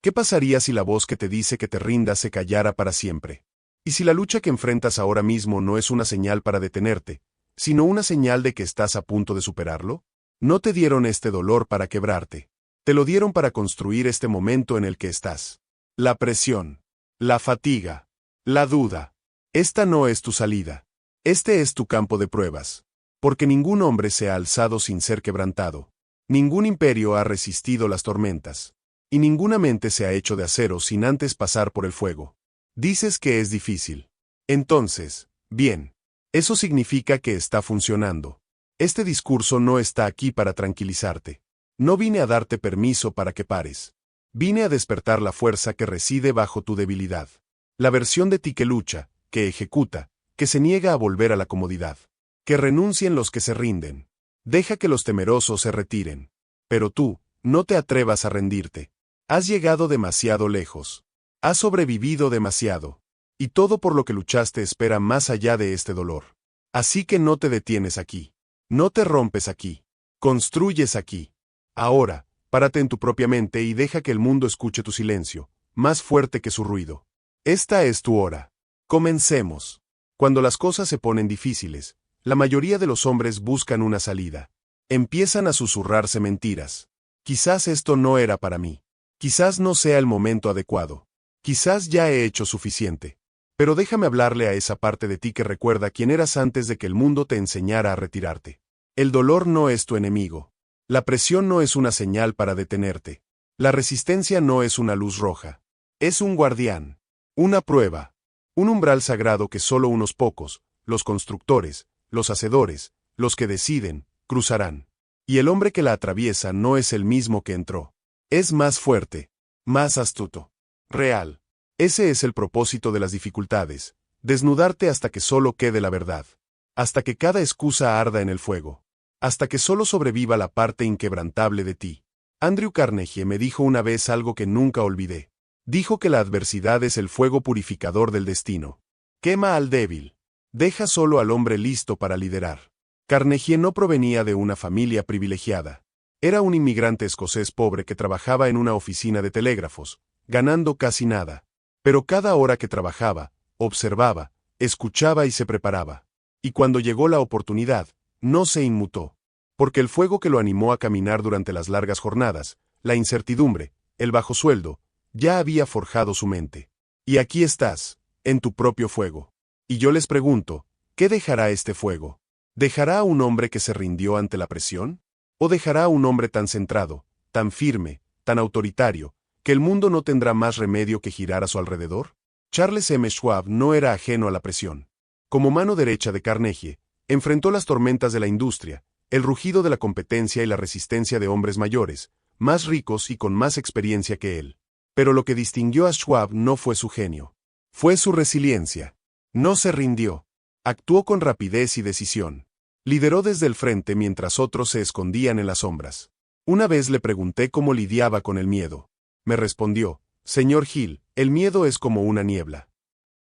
¿Qué pasaría si la voz que te dice que te rindas se callara para siempre? ¿Y si la lucha que enfrentas ahora mismo no es una señal para detenerte, sino una señal de que estás a punto de superarlo? No te dieron este dolor para quebrarte. Te lo dieron para construir este momento en el que estás. La presión, la fatiga, la duda. Esta no es tu salida. Este es tu campo de pruebas. Porque ningún hombre se ha alzado sin ser quebrantado. Ningún imperio ha resistido las tormentas. Y ninguna mente se ha hecho de acero sin antes pasar por el fuego. Dices que es difícil. Entonces, bien. Eso significa que está funcionando. Este discurso no está aquí para tranquilizarte. No vine a darte permiso para que pares. Vine a despertar la fuerza que reside bajo tu debilidad. La versión de ti que lucha, que ejecuta, que se niega a volver a la comodidad. Que renuncien los que se rinden. Deja que los temerosos se retiren. Pero tú, no te atrevas a rendirte. Has llegado demasiado lejos. Has sobrevivido demasiado. Y todo por lo que luchaste espera más allá de este dolor. Así que no te detienes aquí. No te rompes aquí. Construyes aquí. Ahora, párate en tu propia mente y deja que el mundo escuche tu silencio, más fuerte que su ruido. Esta es tu hora. Comencemos. Cuando las cosas se ponen difíciles, la mayoría de los hombres buscan una salida. Empiezan a susurrarse mentiras. Quizás esto no era para mí. Quizás no sea el momento adecuado. Quizás ya he hecho suficiente. Pero déjame hablarle a esa parte de ti que recuerda quién eras antes de que el mundo te enseñara a retirarte. El dolor no es tu enemigo. La presión no es una señal para detenerte. La resistencia no es una luz roja. Es un guardián. Una prueba. Un umbral sagrado que solo unos pocos, los constructores, los hacedores, los que deciden, cruzarán. Y el hombre que la atraviesa no es el mismo que entró. Es más fuerte, más astuto. Real. Ese es el propósito de las dificultades, desnudarte hasta que solo quede la verdad. Hasta que cada excusa arda en el fuego. Hasta que solo sobreviva la parte inquebrantable de ti. Andrew Carnegie me dijo una vez algo que nunca olvidé. Dijo que la adversidad es el fuego purificador del destino. Quema al débil. Deja solo al hombre listo para liderar. Carnegie no provenía de una familia privilegiada. Era un inmigrante escocés pobre que trabajaba en una oficina de telégrafos, ganando casi nada. Pero cada hora que trabajaba, observaba, escuchaba y se preparaba. Y cuando llegó la oportunidad, no se inmutó. Porque el fuego que lo animó a caminar durante las largas jornadas, la incertidumbre, el bajo sueldo, ya había forjado su mente. Y aquí estás, en tu propio fuego. Y yo les pregunto, ¿qué dejará este fuego? ¿Dejará a un hombre que se rindió ante la presión? ¿O dejará a un hombre tan centrado, tan firme, tan autoritario, que el mundo no tendrá más remedio que girar a su alrededor? Charles M. Schwab no era ajeno a la presión. Como mano derecha de Carnegie, enfrentó las tormentas de la industria, el rugido de la competencia y la resistencia de hombres mayores, más ricos y con más experiencia que él. Pero lo que distinguió a Schwab no fue su genio. Fue su resiliencia. No se rindió. Actuó con rapidez y decisión. Lideró desde el frente mientras otros se escondían en las sombras. Una vez le pregunté cómo lidiaba con el miedo. Me respondió, Señor Hill, el miedo es como una niebla.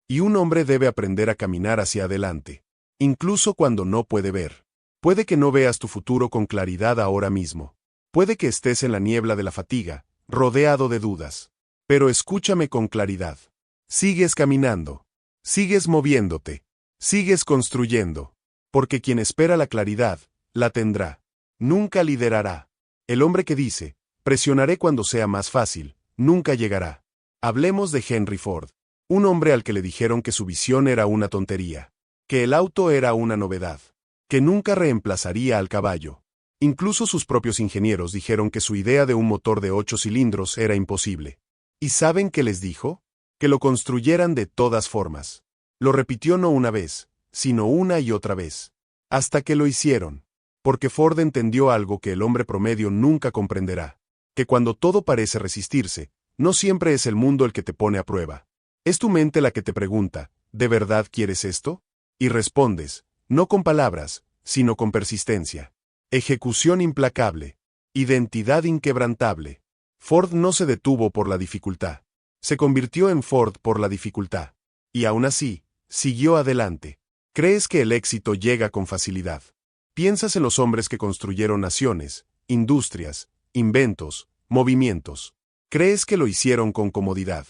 Y un hombre debe aprender a caminar hacia adelante, incluso cuando no puede ver. Puede que no veas tu futuro con claridad ahora mismo. Puede que estés en la niebla de la fatiga, rodeado de dudas. Pero escúchame con claridad. Sigues caminando. Sigues moviéndote. Sigues construyendo. Porque quien espera la claridad, la tendrá. Nunca liderará. El hombre que dice, presionaré cuando sea más fácil, nunca llegará. Hablemos de Henry Ford. Un hombre al que le dijeron que su visión era una tontería. Que el auto era una novedad. Que nunca reemplazaría al caballo. Incluso sus propios ingenieros dijeron que su idea de un motor de 8 cilindros era imposible. ¿Y saben qué les dijo? Que lo construyeran de todas formas. Lo repitió no una vez, sino una y otra vez. Hasta que lo hicieron. Porque Ford entendió algo que el hombre promedio nunca comprenderá. Que cuando todo parece resistirse, no siempre es el mundo el que te pone a prueba. Es tu mente la que te pregunta, ¿de verdad quieres esto? Y respondes, no con palabras, sino con persistencia. Ejecución implacable. Identidad inquebrantable. Ford no se detuvo por la dificultad. Se convirtió en Ford por la dificultad. Y aún así, siguió adelante. ¿Crees que el éxito llega con facilidad? Piensas en los hombres que construyeron naciones, industrias, inventos, movimientos. Crees que lo hicieron con comodidad.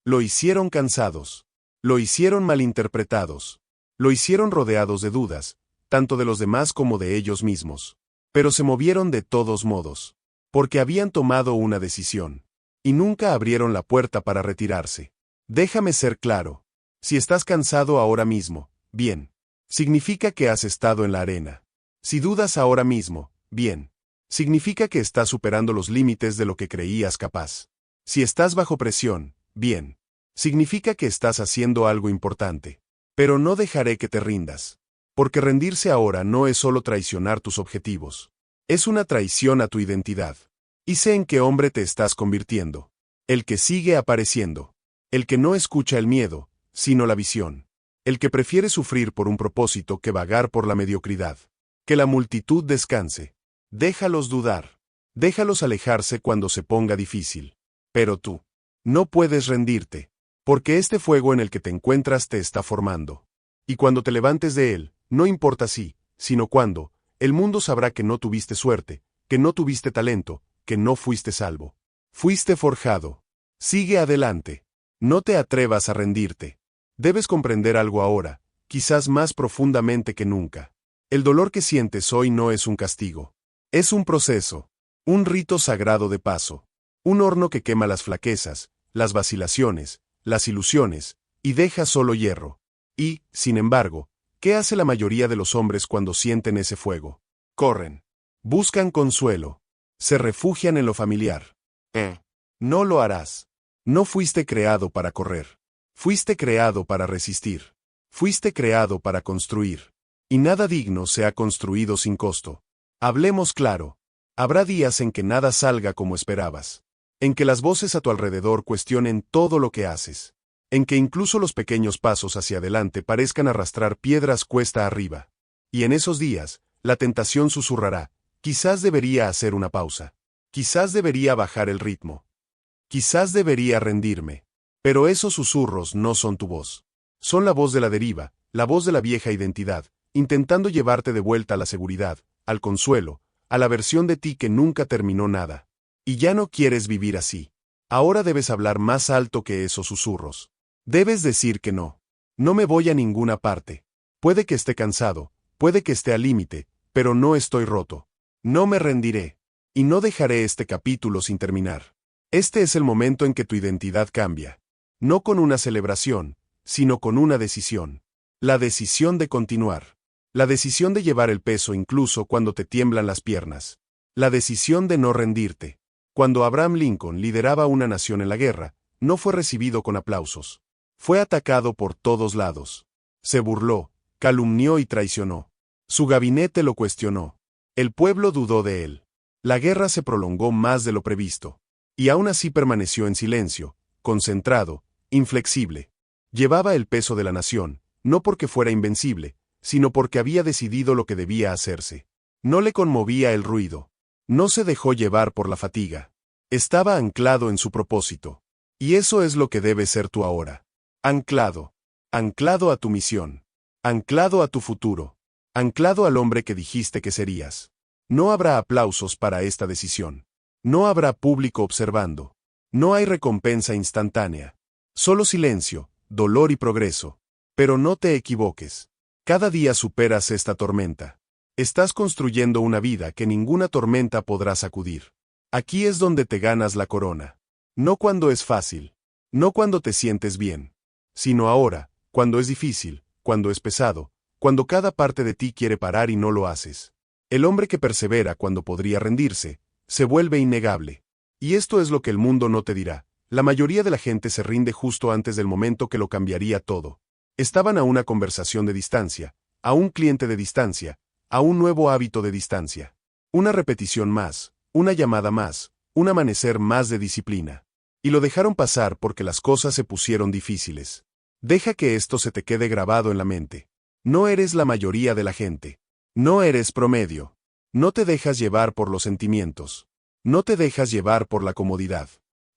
Lo hicieron cansados. Lo hicieron malinterpretados. Lo hicieron rodeados de dudas, tanto de los demás como de ellos mismos. Pero se movieron de todos modos. Porque habían tomado una decisión. Y nunca abrieron la puerta para retirarse. Déjame ser claro. Si estás cansado ahora mismo, bien. Significa que has estado en la arena. Si dudas ahora mismo, bien. Significa que estás superando los límites de lo que creías capaz. Si estás bajo presión, bien. Significa que estás haciendo algo importante. Pero no dejaré que te rindas. Porque rendirse ahora no es solo traicionar tus objetivos. Es una traición a tu identidad. Y sé en qué hombre te estás convirtiendo. El que sigue apareciendo. El que no escucha el miedo, sino la visión. El que prefiere sufrir por un propósito que vagar por la mediocridad. Que la multitud descanse. Déjalos dudar. Déjalos alejarse cuando se ponga difícil. Pero tú. No puedes rendirte. Porque este fuego en el que te encuentras te está formando. Y cuando te levantes de él, no importa si, sino cuándo, el mundo sabrá que no tuviste suerte, que no tuviste talento, que no fuiste salvo. Fuiste forjado. Sigue adelante. No te atrevas a rendirte. Debes comprender algo ahora, quizás más profundamente que nunca. El dolor que sientes hoy no es un castigo. Es un proceso. Un rito sagrado de paso. Un horno que quema las flaquezas, las vacilaciones, las ilusiones, y deja solo hierro. Y, sin embargo, ¿qué hace la mayoría de los hombres cuando sienten ese fuego? Corren. Buscan consuelo. Se refugian en lo familiar. No lo harás. No fuiste creado para correr. Fuiste creado para resistir. Fuiste creado para construir. Y nada digno se ha construido sin costo. Hablemos claro. Habrá días en que nada salga como esperabas. En que las voces a tu alrededor cuestionen todo lo que haces. En que incluso los pequeños pasos hacia adelante parezcan arrastrar piedras cuesta arriba. Y en esos días, la tentación susurrará, quizás debería hacer una pausa. Quizás debería bajar el ritmo. Quizás debería rendirme. Pero esos susurros no son tu voz. Son la voz de la deriva, la voz de la vieja identidad, intentando llevarte de vuelta a la seguridad, al consuelo, a la versión de ti que nunca terminó nada. Y ya no quieres vivir así. Ahora debes hablar más alto que esos susurros. Debes decir que no. No me voy a ninguna parte. Puede que esté cansado, puede que esté al límite, pero no estoy roto. No me rendiré. Y no dejaré este capítulo sin terminar. Este es el momento en que tu identidad cambia. No con una celebración, sino con una decisión. La decisión de continuar. La decisión de llevar el peso incluso cuando te tiemblan las piernas. La decisión de no rendirte. Cuando Abraham Lincoln lideraba una nación en la guerra, no fue recibido con aplausos. Fue atacado por todos lados. Se burló, calumnió y traicionó. Su gabinete lo cuestionó. El pueblo dudó de él. La guerra se prolongó más de lo previsto. Y aún así permaneció en silencio, concentrado, inflexible. Llevaba el peso de la nación, no porque fuera invencible, sino porque había decidido lo que debía hacerse. No le conmovía el ruido. No se dejó llevar por la fatiga. Estaba anclado en su propósito. Y eso es lo que debes ser tú ahora. Anclado. Anclado a tu misión. Anclado a tu futuro. Anclado al hombre que dijiste que serías. No habrá aplausos para esta decisión. No habrá público observando. No hay recompensa instantánea. Solo silencio, dolor y progreso. Pero no te equivoques. Cada día superas esta tormenta. Estás construyendo una vida que ninguna tormenta podrá sacudir. Aquí es donde te ganas la corona. No cuando es fácil. No cuando te sientes bien. Sino ahora, cuando es difícil, cuando es pesado, cuando cada parte de ti quiere parar y no lo haces. El hombre que persevera cuando podría rendirse, se vuelve innegable. Y esto es lo que el mundo no te dirá. La mayoría de la gente se rinde justo antes del momento que lo cambiaría todo. Estaban a una conversación de distancia, a un cliente de distancia, a un nuevo hábito de distancia. Una repetición más, una llamada más, un amanecer más de disciplina. Y lo dejaron pasar porque las cosas se pusieron difíciles. Deja que esto se te quede grabado en la mente. No eres la mayoría de la gente. No eres promedio. No te dejas llevar por los sentimientos. No te dejas llevar por la comodidad.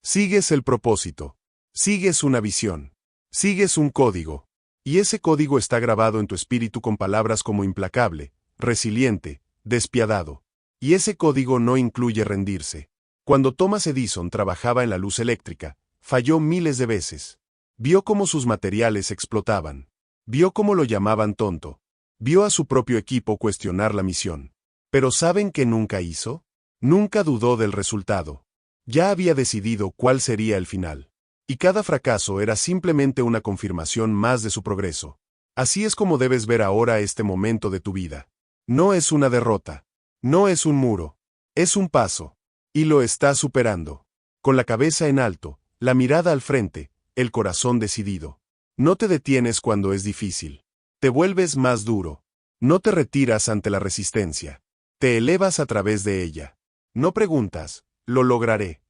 Sigues el propósito. Sigues una visión. Sigues un código. Y ese código está grabado en tu espíritu con palabras como implacable, resiliente, despiadado. Y ese código no incluye rendirse. Cuando Thomas Edison trabajaba en la luz eléctrica, falló miles de veces. Vio cómo sus materiales explotaban. Vio cómo lo llamaban tonto. Vio a su propio equipo cuestionar la misión. Pero ¿saben qué nunca hizo? Nunca dudó del resultado. Ya había decidido cuál sería el final. Y cada fracaso era simplemente una confirmación más de su progreso. Así es como debes ver ahora este momento de tu vida. No es una derrota. No es un muro. Es un paso. Y lo estás superando. Con la cabeza en alto, la mirada al frente, el corazón decidido. No te detienes cuando es difícil. Te vuelves más duro. No te retiras ante la resistencia. Te elevas a través de ella. No preguntas, lo lograré.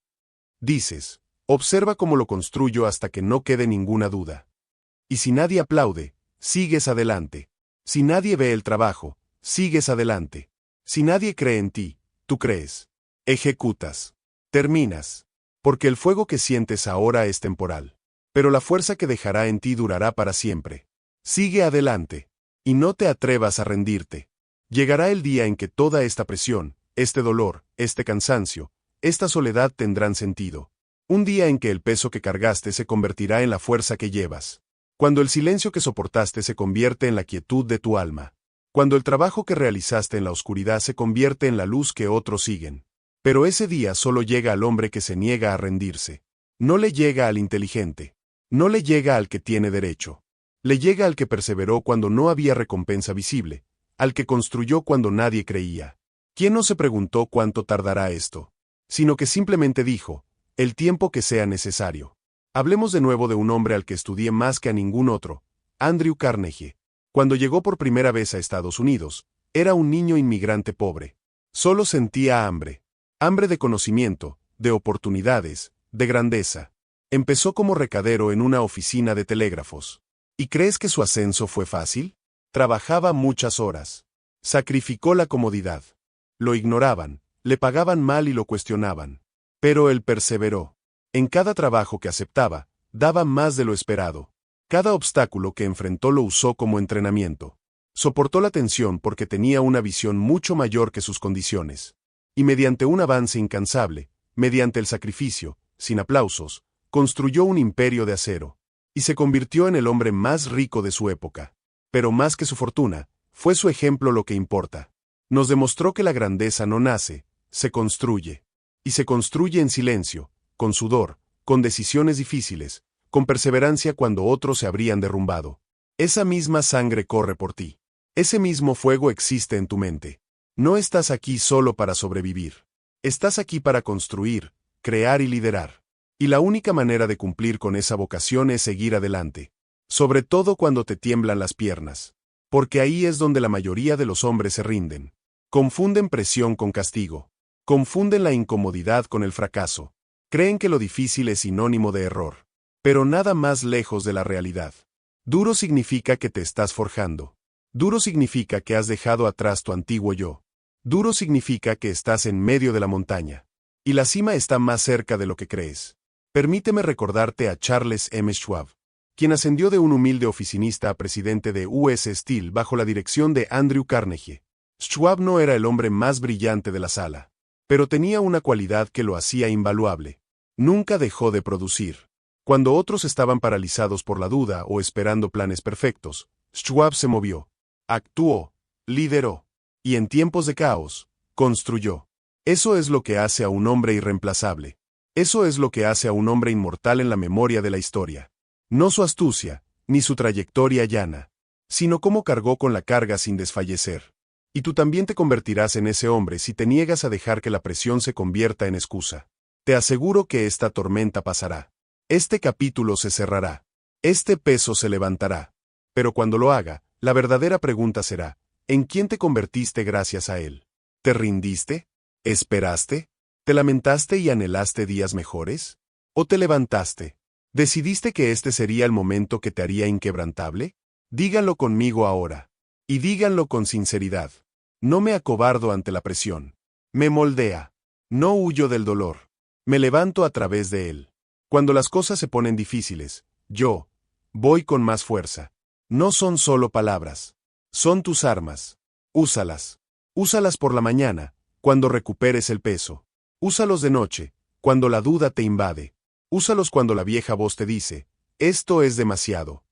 Dices, observa cómo lo construyo hasta que no quede ninguna duda. Y si nadie aplaude, sigues adelante. Si nadie ve el trabajo, sigues adelante. Si nadie cree en ti, tú crees. Ejecutas. Terminas. Porque el fuego que sientes ahora es temporal. Pero la fuerza que dejará en ti durará para siempre. Sigue adelante. Y no te atrevas a rendirte. Llegará el día en que toda esta presión, este dolor, este cansancio, esta soledad tendrán sentido. Un día en que el peso que cargaste se convertirá en la fuerza que llevas. Cuando el silencio que soportaste se convierte en la quietud de tu alma. Cuando el trabajo que realizaste en la oscuridad se convierte en la luz que otros siguen. Pero ese día solo llega al hombre que se niega a rendirse. No le llega al inteligente. No le llega al que tiene derecho. Le llega al que perseveró cuando no había recompensa visible, al que construyó cuando nadie creía. ¿Quién no se preguntó cuánto tardará esto? Sino que simplemente dijo, el tiempo que sea necesario. Hablemos de nuevo de un hombre al que estudié más que a ningún otro, Andrew Carnegie. Cuando llegó por primera vez a Estados Unidos, era un niño inmigrante pobre. Solo sentía hambre. Hambre de conocimiento, de oportunidades, de grandeza. Empezó como recadero en una oficina de telégrafos. ¿Y crees que su ascenso fue fácil? Trabajaba muchas horas. Sacrificó la comodidad. Lo ignoraban, le pagaban mal y lo cuestionaban. Pero él perseveró. En cada trabajo que aceptaba, daba más de lo esperado. Cada obstáculo que enfrentó lo usó como entrenamiento. Soportó la tensión porque tenía una visión mucho mayor que sus condiciones. Y mediante un avance incansable, mediante el sacrificio, sin aplausos, construyó un imperio de acero. Y se convirtió en el hombre más rico de su época. Pero más que su fortuna, fue su ejemplo lo que importa. Nos demostró que la grandeza no nace, se construye. Y se construye en silencio, con sudor, con decisiones difíciles, con perseverancia cuando otros se habrían derrumbado. Esa misma sangre corre por ti. Ese mismo fuego existe en tu mente. No estás aquí solo para sobrevivir. Estás aquí para construir, crear y liderar. Y la única manera de cumplir con esa vocación es seguir adelante. Sobre todo cuando te tiemblan las piernas. Porque ahí es donde la mayoría de los hombres se rinden. Confunden presión con castigo. Confunden la incomodidad con el fracaso. Creen que lo difícil es sinónimo de error. Pero nada más lejos de la realidad. Duro significa que te estás forjando. Duro significa que has dejado atrás tu antiguo yo. Duro significa que estás en medio de la montaña. Y la cima está más cerca de lo que crees. Permíteme recordarte a Charles M. Schwab, quien ascendió de un humilde oficinista a presidente de US Steel bajo la dirección de Andrew Carnegie. Schwab no era el hombre más brillante de la sala, pero tenía una cualidad que lo hacía invaluable. Nunca dejó de producir. Cuando otros estaban paralizados por la duda o esperando planes perfectos, Schwab se movió, actuó, lideró, y en tiempos de caos, construyó. Eso es lo que hace a un hombre irreemplazable. Eso es lo que hace a un hombre inmortal en la memoria de la historia. No su astucia, ni su trayectoria llana, sino cómo cargó con la carga sin desfallecer. Y tú también te convertirás en ese hombre si te niegas a dejar que la presión se convierta en excusa. Te aseguro que esta tormenta pasará. Este capítulo se cerrará. Este peso se levantará. Pero cuando lo haga, la verdadera pregunta será, ¿en quién te convertiste gracias a él? ¿Te rindiste? ¿Esperaste? ¿Te lamentaste y anhelaste días mejores? ¿O te levantaste? ¿Decidiste que este sería el momento que te haría inquebrantable? Díganlo conmigo ahora. Y díganlo con sinceridad. No me acobardo ante la presión. Me moldea. No huyo del dolor. Me levanto a través de él. Cuando las cosas se ponen difíciles, yo voy con más fuerza. No son solo palabras. Son tus armas. Úsalas. Úsalas por la mañana, cuando recuperes el peso. Úsalos de noche, cuando la duda te invade. Úsalos cuando la vieja voz te dice, esto es demasiado.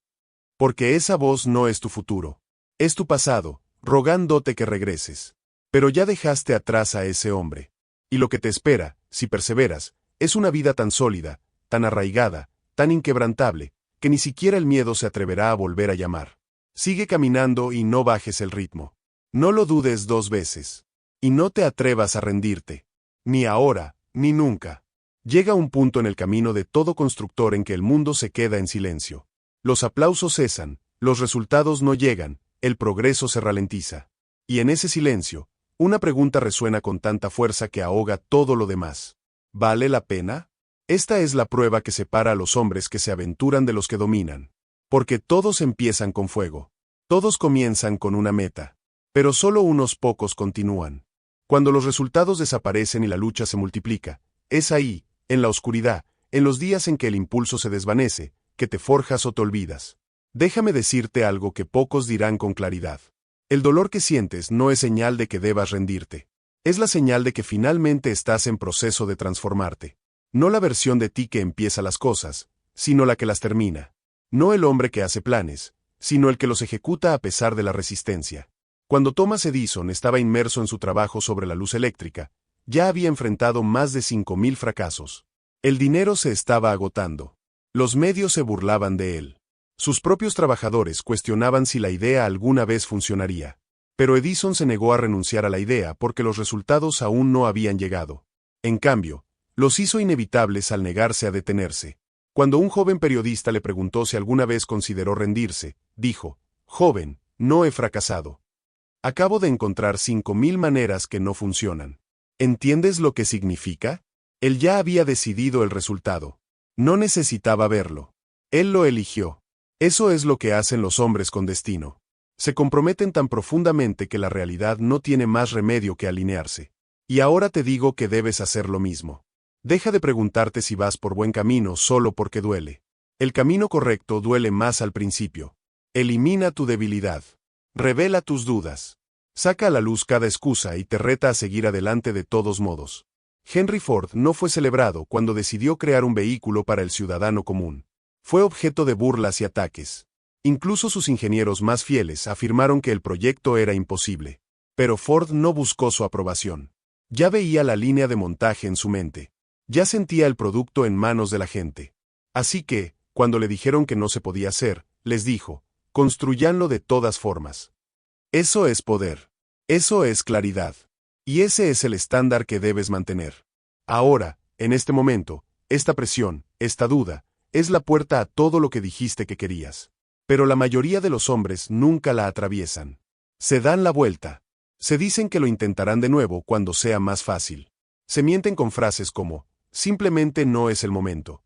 Porque esa voz no es tu futuro. Es tu pasado, rogándote que regreses. Pero ya dejaste atrás a ese hombre. Y lo que te espera, si perseveras, es una vida tan sólida, tan arraigada, tan inquebrantable, que ni siquiera el miedo se atreverá a volver a llamar. Sigue caminando y no bajes el ritmo. No lo dudes 2 veces. Y no te atrevas a rendirte. Ni ahora, ni nunca. Llega un punto en el camino de todo constructor en que el mundo se queda en silencio. Los aplausos cesan, los resultados no llegan, el progreso se ralentiza. Y en ese silencio, una pregunta resuena con tanta fuerza que ahoga todo lo demás. ¿Vale la pena? Esta es la prueba que separa a los hombres que se aventuran de los que dominan. Porque todos empiezan con fuego. Todos comienzan con una meta. Pero solo unos pocos continúan. Cuando los resultados desaparecen y la lucha se multiplica, es ahí, en la oscuridad, en los días en que el impulso se desvanece, que te forjas o te olvidas. Déjame decirte algo que pocos dirán con claridad. El dolor que sientes no es señal de que debas rendirte. Es la señal de que finalmente estás en proceso de transformarte. No la versión de ti que empieza las cosas, sino la que las termina. No el hombre que hace planes, sino el que los ejecuta a pesar de la resistencia. Cuando Thomas Edison estaba inmerso en su trabajo sobre la luz eléctrica, ya había enfrentado más de 5.000 fracasos. El dinero se estaba agotando. Los medios se burlaban de él. Sus propios trabajadores cuestionaban si la idea alguna vez funcionaría. Pero Edison se negó a renunciar a la idea porque los resultados aún no habían llegado. En cambio, los hizo inevitables al negarse a detenerse. Cuando un joven periodista le preguntó si alguna vez consideró rendirse, dijo, «Joven, no he fracasado. Acabo de encontrar 5.000 maneras que no funcionan». ¿Entiendes lo que significa? Él ya había decidido el resultado. No necesitaba verlo. Él lo eligió. Eso es lo que hacen los hombres con destino. Se comprometen tan profundamente que la realidad no tiene más remedio que alinearse. Y ahora te digo que debes hacer lo mismo. Deja de preguntarte si vas por buen camino solo porque duele. El camino correcto duele más al principio. Elimina tu debilidad. Revela tus dudas. Saca a la luz cada excusa y te reta a seguir adelante de todos modos. Henry Ford no fue celebrado cuando decidió crear un vehículo para el ciudadano común. Fue objeto de burlas y ataques. Incluso sus ingenieros más fieles afirmaron que el proyecto era imposible. Pero Ford no buscó su aprobación. Ya veía la línea de montaje en su mente. Ya sentía el producto en manos de la gente. Así que, cuando le dijeron que no se podía hacer, les dijo, construyanlo de todas formas. Eso es poder. Eso es claridad. Y ese es el estándar que debes mantener. Ahora, en este momento, esta presión, esta duda, es la puerta a todo lo que dijiste que querías. Pero la mayoría de los hombres nunca la atraviesan. Se dan la vuelta. Se dicen que lo intentarán de nuevo cuando sea más fácil. Se mienten con frases como, simplemente no es el momento.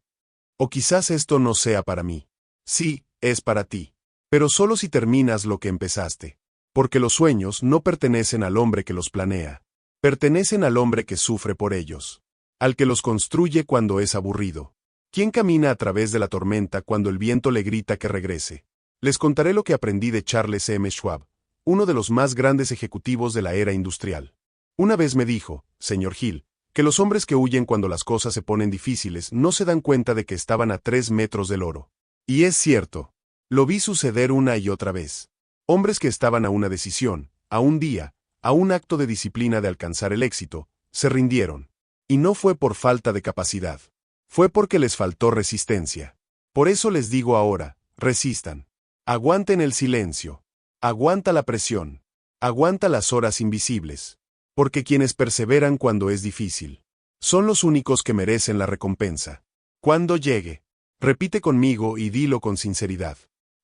O quizás esto no sea para mí. Sí, es para ti. Pero solo si terminas lo que empezaste. Porque los sueños no pertenecen al hombre que los planea. Pertenecen al hombre que sufre por ellos. Al que los construye cuando es aburrido. ¿Quién camina a través de la tormenta cuando el viento le grita que regrese? Les contaré lo que aprendí de Charles M. Schwab, uno de los más grandes ejecutivos de la era industrial. Una vez me dijo, señor Hill, que los hombres que huyen cuando las cosas se ponen difíciles no se dan cuenta de que estaban a 3 metros del oro. Y es cierto. Lo vi suceder una y otra vez. Hombres que estaban a una decisión, a un día, a un acto de disciplina de alcanzar el éxito, se rindieron. Y no fue por falta de capacidad. Fue porque les faltó resistencia. Por eso les digo ahora, resistan. Aguanten el silencio. Aguanta la presión. Aguanta las horas invisibles. Porque quienes perseveran cuando es difícil, son los únicos que merecen la recompensa. Cuando llegue, repite conmigo y dilo con sinceridad.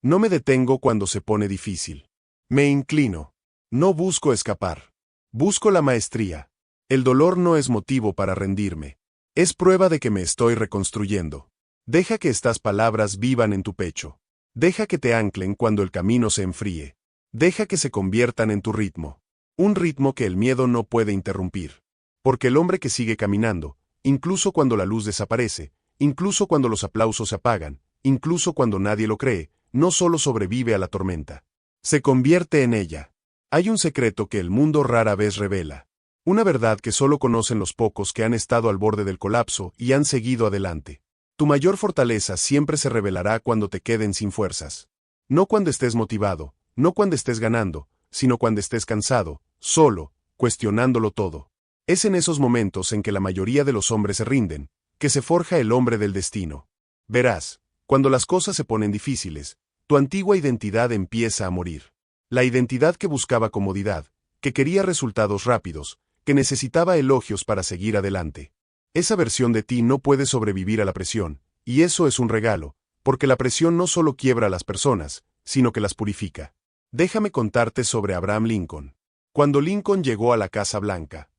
No me detengo cuando se pone difícil. Me inclino. No busco escapar. Busco la maestría. El dolor no es motivo para rendirme. Es prueba de que me estoy reconstruyendo. Deja que estas palabras vivan en tu pecho. Deja que te anclen cuando el camino se enfríe. Deja que se conviertan en tu ritmo. Un ritmo que el miedo no puede interrumpir. Porque el hombre que sigue caminando, incluso cuando la luz desaparece, incluso cuando los aplausos se apagan, incluso cuando nadie lo cree, no solo sobrevive a la tormenta. Se convierte en ella. Hay un secreto que el mundo rara vez revela. Una verdad que solo conocen los pocos que han estado al borde del colapso y han seguido adelante. Tu mayor fortaleza siempre se revelará cuando te queden sin fuerzas. No cuando estés motivado, no cuando estés ganando, sino cuando estés cansado, solo, cuestionándolo todo. Es en esos momentos en que la mayoría de los hombres se rinden, que se forja el hombre del destino. Verás, cuando las cosas se ponen difíciles, tu antigua identidad empieza a morir. La identidad que buscaba comodidad, que quería resultados rápidos, que necesitaba elogios para seguir adelante. Esa versión de ti no puede sobrevivir a la presión, y eso es un regalo, porque la presión no solo quiebra a las personas, sino que las purifica. Déjame contarte sobre Abraham Lincoln. Cuando Lincoln llegó a la Casa Blanca,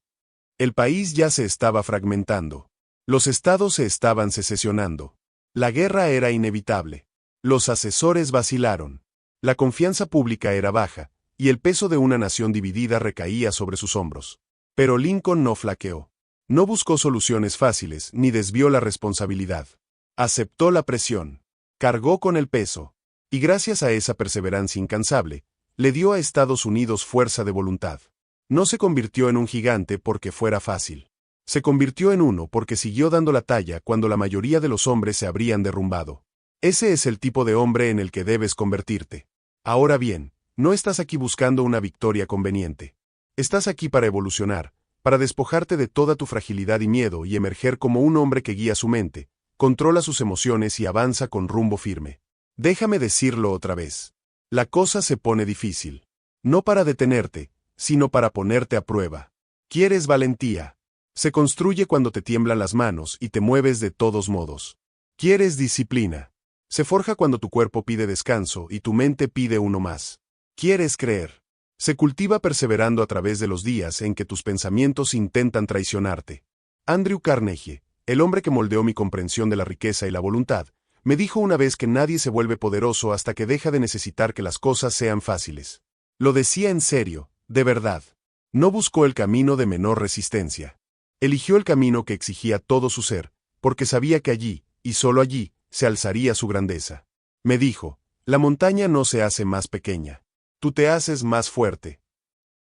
el país ya se estaba fragmentando. Los estados se estaban secesionando. La guerra era inevitable. Los asesores vacilaron. La confianza pública era baja, y el peso de una nación dividida recaía sobre sus hombros. Pero Lincoln no flaqueó. No buscó soluciones fáciles ni desvió la responsabilidad. Aceptó la presión. Cargó con el peso. Y gracias a esa perseverancia incansable, le dio a Estados Unidos fuerza de voluntad. No se convirtió en un gigante porque fuera fácil. Se convirtió en uno porque siguió dando la talla cuando la mayoría de los hombres se habrían derrumbado. Ese es el tipo de hombre en el que debes convertirte. Ahora bien, no estás aquí buscando una victoria conveniente. Estás aquí para evolucionar, para despojarte de toda tu fragilidad y miedo y emerger como un hombre que guía su mente, controla sus emociones y avanza con rumbo firme. Déjame decirlo otra vez. La cosa se pone difícil. No para detenerte, sino para ponerte a prueba. ¿Quieres valentía? Se construye cuando te tiemblan las manos y te mueves de todos modos. ¿Quieres disciplina? Se forja cuando tu cuerpo pide descanso y tu mente pide uno más. ¿Quieres creer? Se cultiva perseverando a través de los días en que tus pensamientos intentan traicionarte. Andrew Carnegie, el hombre que moldeó mi comprensión de la riqueza y la voluntad, me dijo una vez que nadie se vuelve poderoso hasta que deja de necesitar que las cosas sean fáciles. Lo decía en serio, de verdad. No buscó el camino de menor resistencia. Eligió el camino que exigía todo su ser, porque sabía que allí, y solo allí, se alzaría su grandeza. Me dijo, la montaña no se hace más pequeña. Tú te haces más fuerte.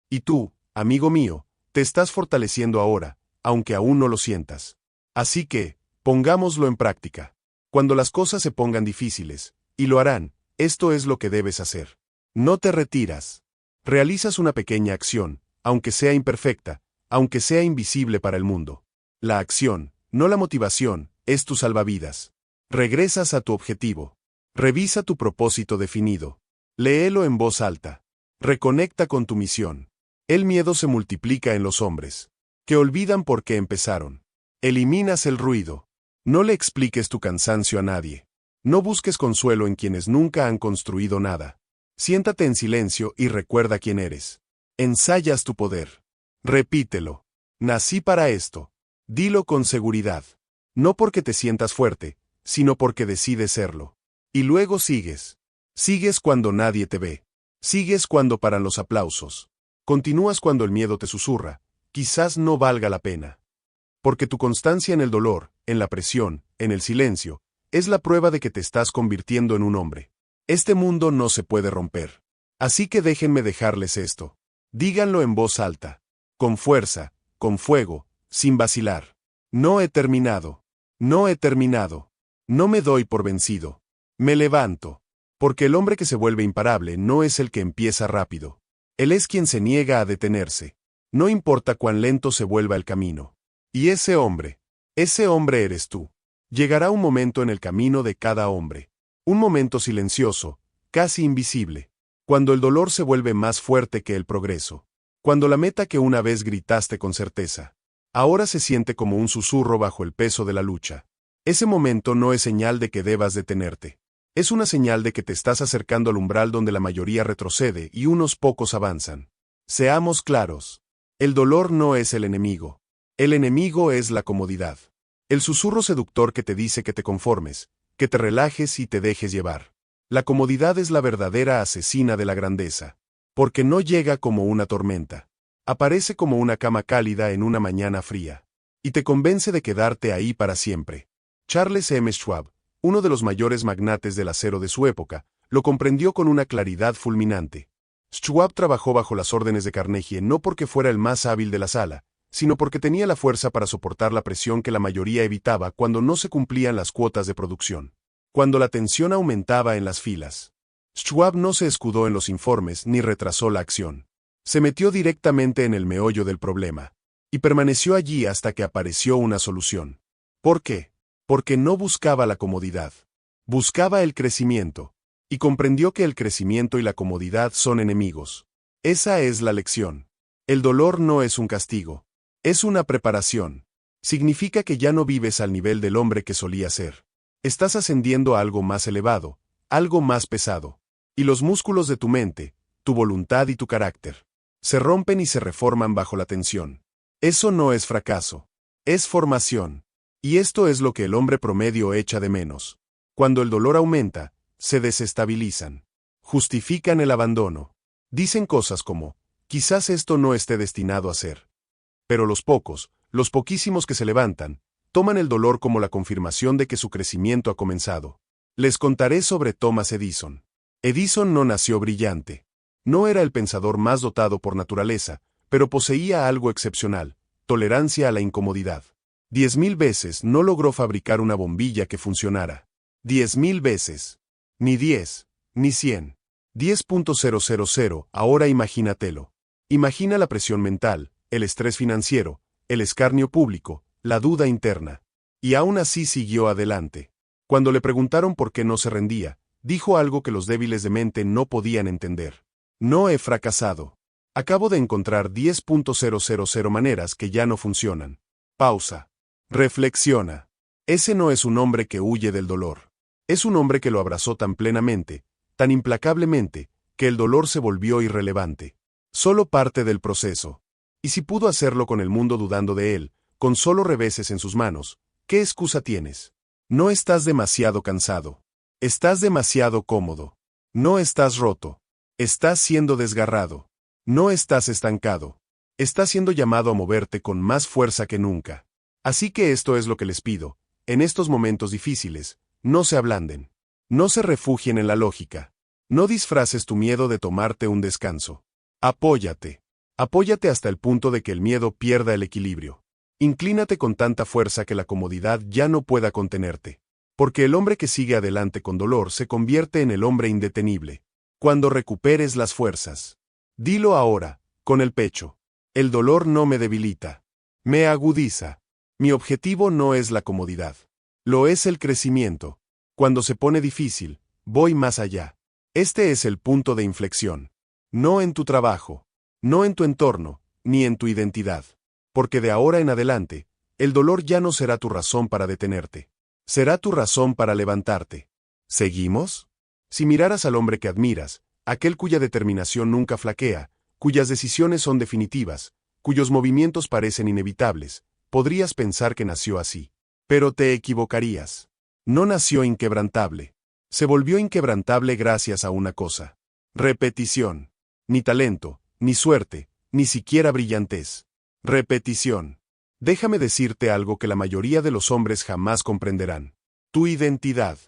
Y tú, amigo mío, te estás fortaleciendo ahora, aunque aún no lo sientas. Así que, pongámoslo en práctica. Cuando las cosas se pongan difíciles, y lo harán, esto es lo que debes hacer. No te retiras. Realizas una pequeña acción, aunque sea imperfecta, aunque sea invisible para el mundo. La acción, no la motivación, es tu salvavidas. Regresas a tu objetivo. Revisa tu propósito definido. Léelo en voz alta. Reconecta con tu misión. El miedo se multiplica en los hombres, que olvidan por qué empezaron. Eliminas el ruido. No le expliques tu cansancio a nadie. No busques consuelo en quienes nunca han construido nada. Siéntate en silencio y recuerda quién eres. Ensayas tu poder. Repítelo. Nací para esto. Dilo con seguridad. No porque te sientas fuerte, sino porque decides serlo. Y luego sigues. Sigues cuando nadie te ve. Sigues cuando paran los aplausos. Continúas cuando el miedo te susurra. Quizás no valga la pena. Porque tu constancia en el dolor, en la presión, en el silencio, es la prueba de que te estás convirtiendo en un hombre. Este mundo no se puede romper. Así que déjenme dejarles esto. Díganlo en voz alta. Con fuerza, con fuego, sin vacilar. No he terminado. No he terminado. No me doy por vencido. Me levanto. Porque el hombre que se vuelve imparable no es el que empieza rápido. Él es quien se niega a detenerse. No importa cuán lento se vuelva el camino. Y ese hombre eres tú. Llegará un momento en el camino de cada hombre. Un momento silencioso, casi invisible. Cuando el dolor se vuelve más fuerte que el progreso. Cuando la meta que una vez gritaste con certeza, ahora se siente como un susurro bajo el peso de la lucha. Ese momento no es señal de que debas detenerte. Es una señal de que te estás acercando al umbral donde la mayoría retrocede y unos pocos avanzan. Seamos claros. El dolor no es el enemigo. El enemigo es la comodidad. El susurro seductor que te dice que te conformes, que te relajes y te dejes llevar. La comodidad es la verdadera asesina de la grandeza. Porque no llega como una tormenta. Aparece como una cama cálida en una mañana fría. Y te convence de quedarte ahí para siempre. Charles M. Schwab, uno de los mayores magnates del acero de su época, lo comprendió con una claridad fulminante. Schwab trabajó bajo las órdenes de Carnegie no porque fuera el más hábil de la sala, sino porque tenía la fuerza para soportar la presión que la mayoría evitaba cuando no se cumplían las cuotas de producción. Cuando la tensión aumentaba en las filas, Schwab no se escudó en los informes ni retrasó la acción. Se metió directamente en el meollo del problema, y permaneció allí hasta que apareció una solución. ¿Por qué? Porque no buscaba la comodidad. Buscaba el crecimiento, y comprendió que el crecimiento y la comodidad son enemigos. Esa es la lección. El dolor no es un castigo. Es una preparación. Significa que ya no vives al nivel del hombre que solía ser. Estás ascendiendo a algo más elevado, algo más pesado. Y los músculos de tu mente, tu voluntad y tu carácter, se rompen y se reforman bajo la tensión. Eso no es fracaso. Es formación. Y esto es lo que el hombre promedio echa de menos. Cuando el dolor aumenta, se desestabilizan. Justifican el abandono. Dicen cosas como, quizás esto no esté destinado a ser. Pero los poquísimos que se levantan, toman el dolor como la confirmación de que su crecimiento ha comenzado. Les contaré sobre Thomas Edison. Edison no nació brillante. No era el pensador más dotado por naturaleza, pero poseía algo excepcional, tolerancia a la incomodidad. 10.000 veces no logró fabricar una bombilla que funcionara. 10.000 veces. Ni 10, ni 100. 10.000, ahora imagínatelo. Imagina la presión mental, el estrés financiero, el escarnio público, la duda interna. Y aún así siguió adelante. Cuando le preguntaron por qué no se rendía, dijo algo que los débiles de mente no podían entender. No he fracasado. Acabo de encontrar 10.000 maneras que ya no funcionan. Pausa. Reflexiona. Ese no es un hombre que huye del dolor. Es un hombre que lo abrazó tan plenamente, tan implacablemente, que el dolor se volvió irrelevante. Solo parte del proceso. Y si pudo hacerlo con el mundo dudando de él, con solo reveses en sus manos, ¿qué excusa tienes? No estás demasiado cansado. Estás demasiado cómodo. No estás roto. Estás siendo desgarrado. No estás estancado. Estás siendo llamado a moverte con más fuerza que nunca. Así que esto es lo que les pido. En estos momentos difíciles, no se ablanden. No se refugien en la lógica. No disfraces tu miedo de tomarte un descanso. Apóyate. Apóyate hasta el punto de que el miedo pierda el equilibrio. Inclínate con tanta fuerza que la comodidad ya no pueda contenerte. Porque el hombre que sigue adelante con dolor se convierte en el hombre indetenible. Cuando recuperes las fuerzas. Dilo ahora, con el pecho. El dolor no me debilita. Me agudiza. Mi objetivo no es la comodidad. Lo es el crecimiento. Cuando se pone difícil, voy más allá. Este es el punto de inflexión. No en tu trabajo. No en tu entorno, ni en tu identidad. Porque de ahora en adelante, el dolor ya no será tu razón para detenerte. Será tu razón para levantarte. ¿Seguimos? Si miraras al hombre que admiras, aquel cuya determinación nunca flaquea, cuyas decisiones son definitivas, cuyos movimientos parecen inevitables, podrías pensar que nació así. Pero te equivocarías. No nació inquebrantable. Se volvió inquebrantable gracias a una cosa. Repetición. Ni talento, ni suerte, ni siquiera brillantez. Repetición. Déjame decirte algo que la mayoría de los hombres jamás comprenderán. Tu identidad.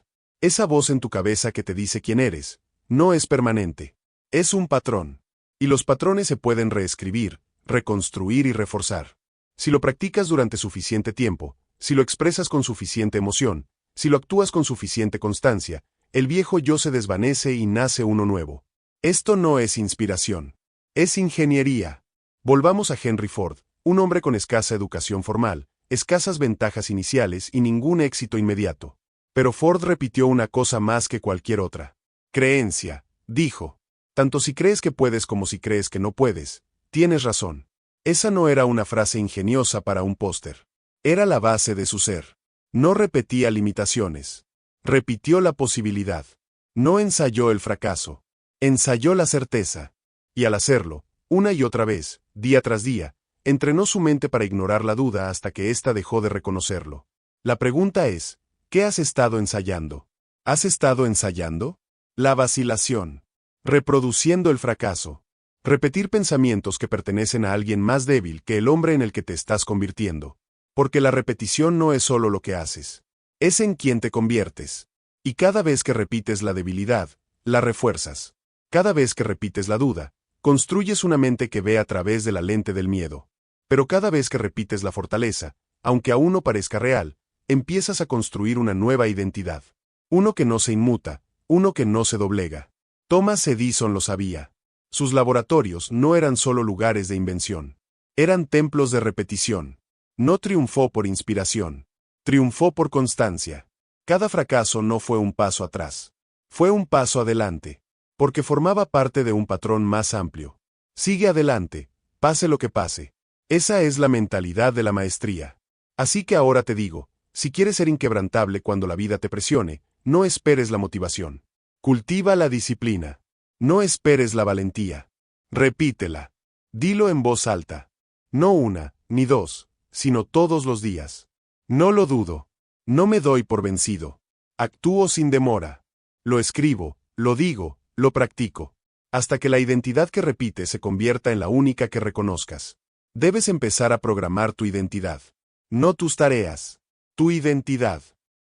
Esa voz en tu cabeza que te dice quién eres, no es permanente. Es un patrón. Y los patrones se pueden reescribir, reconstruir y reforzar. Si lo practicas durante suficiente tiempo, si lo expresas con suficiente emoción, si lo actúas con suficiente constancia, el viejo yo se desvanece y nace uno nuevo. Esto no es inspiración. Es ingeniería. Volvamos a Henry Ford, un hombre con escasa educación formal, escasas ventajas iniciales y ningún éxito inmediato. Pero Ford repitió una cosa más que cualquier otra. Creencia, dijo. Tanto si crees que puedes como si crees que no puedes, tienes razón. Esa no era una frase ingeniosa para un póster. Era la base de su ser. No repetía limitaciones. Repitió la posibilidad. No ensayó el fracaso. Ensayó la certeza. Y al hacerlo, una y otra vez, día tras día, entrenó su mente para ignorar la duda hasta que ésta dejó de reconocerlo. La pregunta es, ¿qué has estado ensayando? ¿Has estado ensayando? La vacilación. Reproduciendo el fracaso. Repetir pensamientos que pertenecen a alguien más débil que el hombre en el que te estás convirtiendo. Porque la repetición no es solo lo que haces. Es en quien te conviertes. Y cada vez que repites la debilidad, la refuerzas. Cada vez que repites la duda, construyes una mente que ve a través de la lente del miedo. Pero cada vez que repites la fortaleza, aunque aún no parezca real, empiezas a construir una nueva identidad. Uno que no se inmuta, uno que no se doblega. Thomas Edison lo sabía. Sus laboratorios no eran solo lugares de invención. Eran templos de repetición. No triunfó por inspiración. Triunfó por constancia. Cada fracaso no fue un paso atrás. Fue un paso adelante. Porque formaba parte de un patrón más amplio. Sigue adelante, pase lo que pase. Esa es la mentalidad de la maestría. Así que ahora te digo, si quieres ser inquebrantable cuando la vida te presione, no esperes la motivación. Cultiva la disciplina. No esperes la valentía. Repítela. Dilo en voz alta. No una, ni dos, sino todos los días. No lo dudo. No me doy por vencido. Actúo sin demora. Lo escribo, lo digo, lo practico. Hasta que la identidad que repites se convierta en la única que reconozcas. Debes empezar a programar tu identidad. No tus tareas. Tu identidad.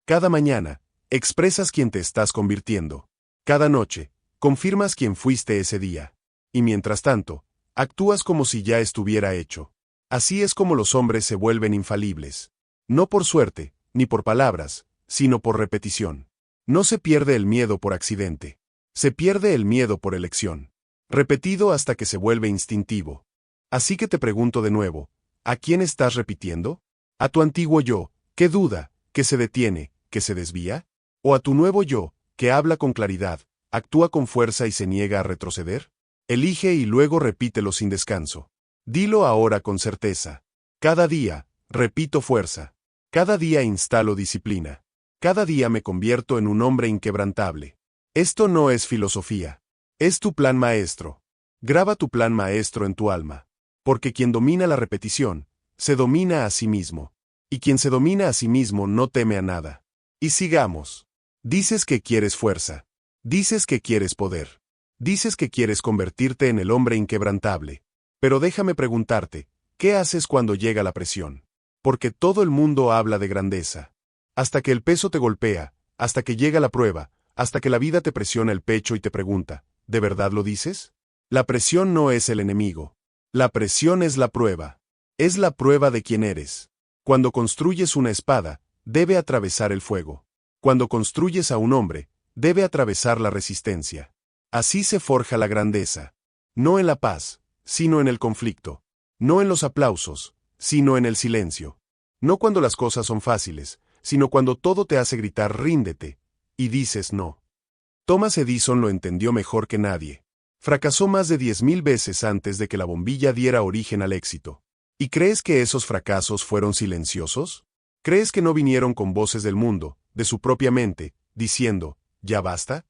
Cada mañana, expresas quién te estás convirtiendo. Cada noche, confirmas quién fuiste ese día. Y mientras tanto, actúas como si ya estuviera hecho. Así es como los hombres se vuelven infalibles. No por suerte, ni por palabras, sino por repetición. No se pierde el miedo por accidente. Se pierde el miedo por elección. Repetido hasta que se vuelve instintivo. Así que te pregunto de nuevo, ¿a quién estás repitiendo? ¿A tu antiguo yo, que duda, que se detiene, que se desvía? ¿O a tu nuevo yo, que habla con claridad, actúa con fuerza y se niega a retroceder? Elige y luego repítelo sin descanso. Dilo ahora con certeza. Cada día, repito fuerza. Cada día instalo disciplina. Cada día me convierto en un hombre inquebrantable. Esto no es filosofía. Es tu plan maestro. Graba tu plan maestro en tu alma. Porque quien domina la repetición, se domina a sí mismo. Y quien se domina a sí mismo no teme a nada. Y sigamos. Dices que quieres fuerza. Dices que quieres poder. Dices que quieres convertirte en el hombre inquebrantable. Pero déjame preguntarte, ¿qué haces cuando llega la presión? Porque todo el mundo habla de grandeza. Hasta que el peso te golpea, hasta que llega la prueba, hasta que la vida te presiona el pecho y te pregunta, ¿de verdad lo dices? La presión no es el enemigo. La presión es la prueba. Es la prueba de quién eres. Cuando construyes una espada, debe atravesar el fuego. Cuando construyes a un hombre, debe atravesar la resistencia. Así se forja la grandeza. No en la paz, sino en el conflicto. No en los aplausos, sino en el silencio. No cuando las cosas son fáciles, sino cuando todo te hace gritar ríndete, y dices no. Thomas Edison lo entendió mejor que nadie. Fracasó más de 10.000 veces antes de que la bombilla diera origen al éxito. ¿Y crees que esos fracasos fueron silenciosos? ¿Crees que no vinieron con voces del mundo, de su propia mente, diciendo, ¿ya basta?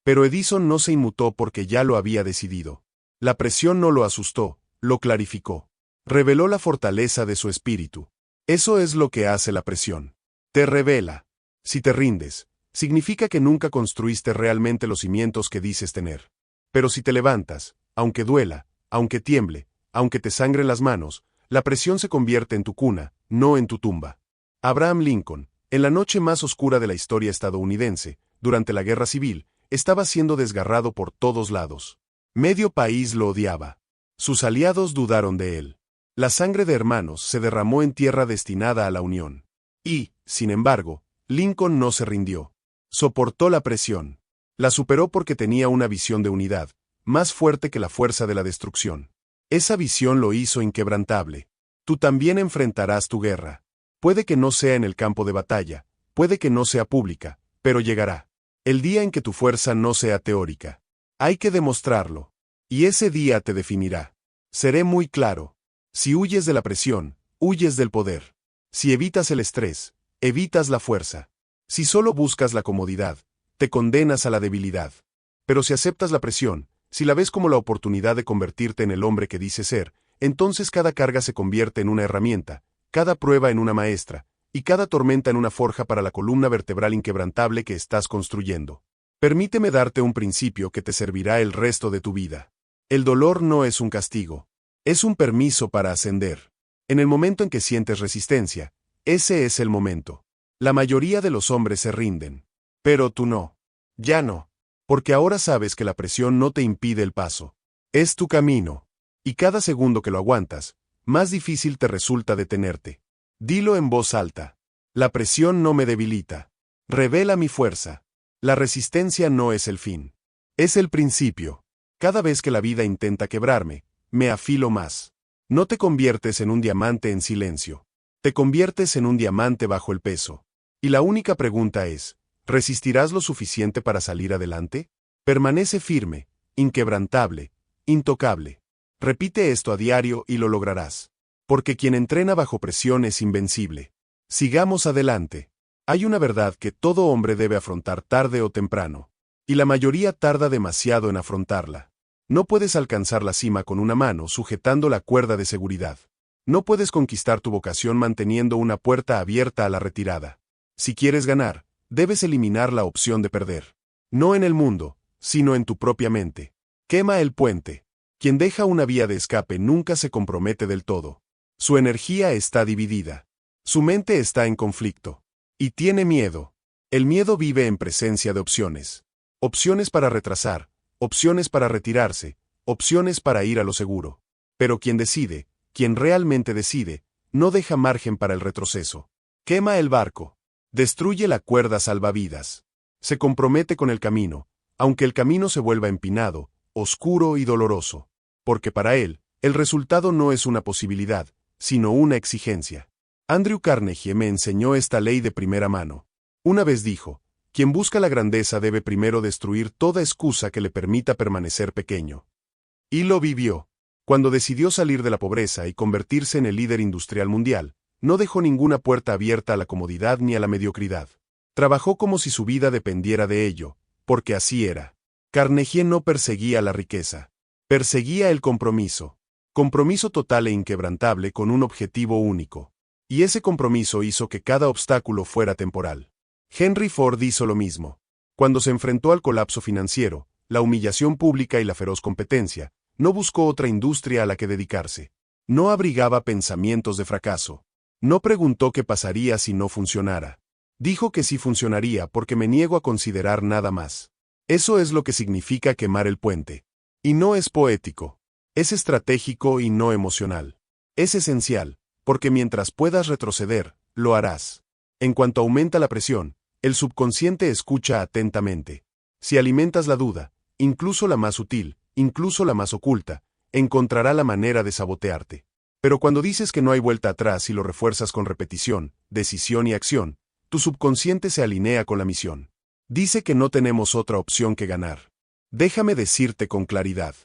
Pero Edison no se inmutó porque ya lo había decidido. La presión no lo asustó, lo clarificó. Reveló la fortaleza de su espíritu. Eso es lo que hace la presión. Te revela. Si te rindes, significa que nunca construiste realmente los cimientos que dices tener. Pero si te levantas, aunque duela, aunque tiemble, aunque te sangren las manos, la presión se convierte en tu cuna, no en tu tumba. Abraham Lincoln, en la noche más oscura de la historia estadounidense, durante la Guerra Civil, estaba siendo desgarrado por todos lados. Medio país lo odiaba. Sus aliados dudaron de él. La sangre de hermanos se derramó en tierra destinada a la unión. Y, sin embargo, Lincoln no se rindió. Soportó la presión. La superó porque tenía una visión de unidad, más fuerte que la fuerza de la destrucción. Esa visión lo hizo inquebrantable. Tú también enfrentarás tu guerra. Puede que no sea en el campo de batalla, puede que no sea pública, pero llegará. El día en que tu fuerza no sea teórica. Hay que demostrarlo. Y ese día te definirá. Seré muy claro. Si huyes de la presión, huyes del poder. Si evitas el estrés, evitas la fuerza. Si solo buscas la comodidad, te condenas a la debilidad. Pero si aceptas la presión, si la ves como la oportunidad de convertirte en el hombre que dices ser, entonces cada carga se convierte en una herramienta, cada prueba en una maestra, y cada tormenta en una forja para la columna vertebral inquebrantable que estás construyendo. Permíteme darte un principio que te servirá el resto de tu vida. El dolor no es un castigo. Es un permiso para ascender. En el momento en que sientes resistencia, ese es el momento. La mayoría de los hombres se rinden. Pero tú no. Ya no. Porque ahora sabes que la presión no te impide el paso. Es tu camino. Y cada segundo que lo aguantas, más difícil te resulta detenerte. Dilo en voz alta. La presión no me debilita. Revela mi fuerza. La resistencia no es el fin. Es el principio. Cada vez que la vida intenta quebrarme, me afilo más. No te conviertes en un diamante en silencio. Te conviertes en un diamante bajo el peso. Y la única pregunta es, ¿resistirás lo suficiente para salir adelante? Permanece firme, inquebrantable, intocable. Repite esto a diario y lo lograrás. Porque quien entrena bajo presión es invencible. Sigamos adelante. Hay una verdad que todo hombre debe afrontar tarde o temprano. Y la mayoría tarda demasiado en afrontarla. No puedes alcanzar la cima con una mano sujetando la cuerda de seguridad. No puedes conquistar tu vocación manteniendo una puerta abierta a la retirada. Si quieres ganar, debes eliminar la opción de perder. No en el mundo, sino en tu propia mente. Quema el puente. Quien deja una vía de escape nunca se compromete del todo. Su energía está dividida. Su mente está en conflicto. Y tiene miedo. El miedo vive en presencia de opciones. Opciones para retrasar, opciones para retirarse, opciones para ir a lo seguro. Pero quien decide, quien realmente decide, no deja margen para el retroceso. Quema el barco. Destruye la cuerda salvavidas. Se compromete con el camino, aunque el camino se vuelva empinado, oscuro y doloroso. Porque para él, el resultado no es una posibilidad, sino una exigencia. Andrew Carnegie me enseñó esta ley de primera mano. Una vez dijo, quien busca la grandeza debe primero destruir toda excusa que le permita permanecer pequeño. Y lo vivió. Cuando decidió salir de la pobreza y convertirse en el líder industrial mundial, no dejó ninguna puerta abierta a la comodidad ni a la mediocridad. Trabajó como si su vida dependiera de ello, porque así era. Carnegie no perseguía la riqueza. Perseguía el compromiso. Compromiso total e inquebrantable con un objetivo único. Y ese compromiso hizo que cada obstáculo fuera temporal. Henry Ford hizo lo mismo. Cuando se enfrentó al colapso financiero, la humillación pública y la feroz competencia, no buscó otra industria a la que dedicarse. No abrigaba pensamientos de fracaso. No preguntó qué pasaría si no funcionara. Dijo que sí funcionaría porque me niego a considerar nada más. Eso es lo que significa quemar el puente. Y no es poético. Es estratégico y no emocional. Es esencial, porque mientras puedas retroceder, lo harás. En cuanto aumenta la presión, el subconsciente escucha atentamente. Si alimentas la duda, incluso la más sutil, incluso la más oculta, encontrará la manera de sabotearte. Pero cuando dices que no hay vuelta atrás y lo refuerzas con repetición, decisión y acción, tu subconsciente se alinea con la misión. Dice que no tenemos otra opción que ganar. Déjame decirte con claridad.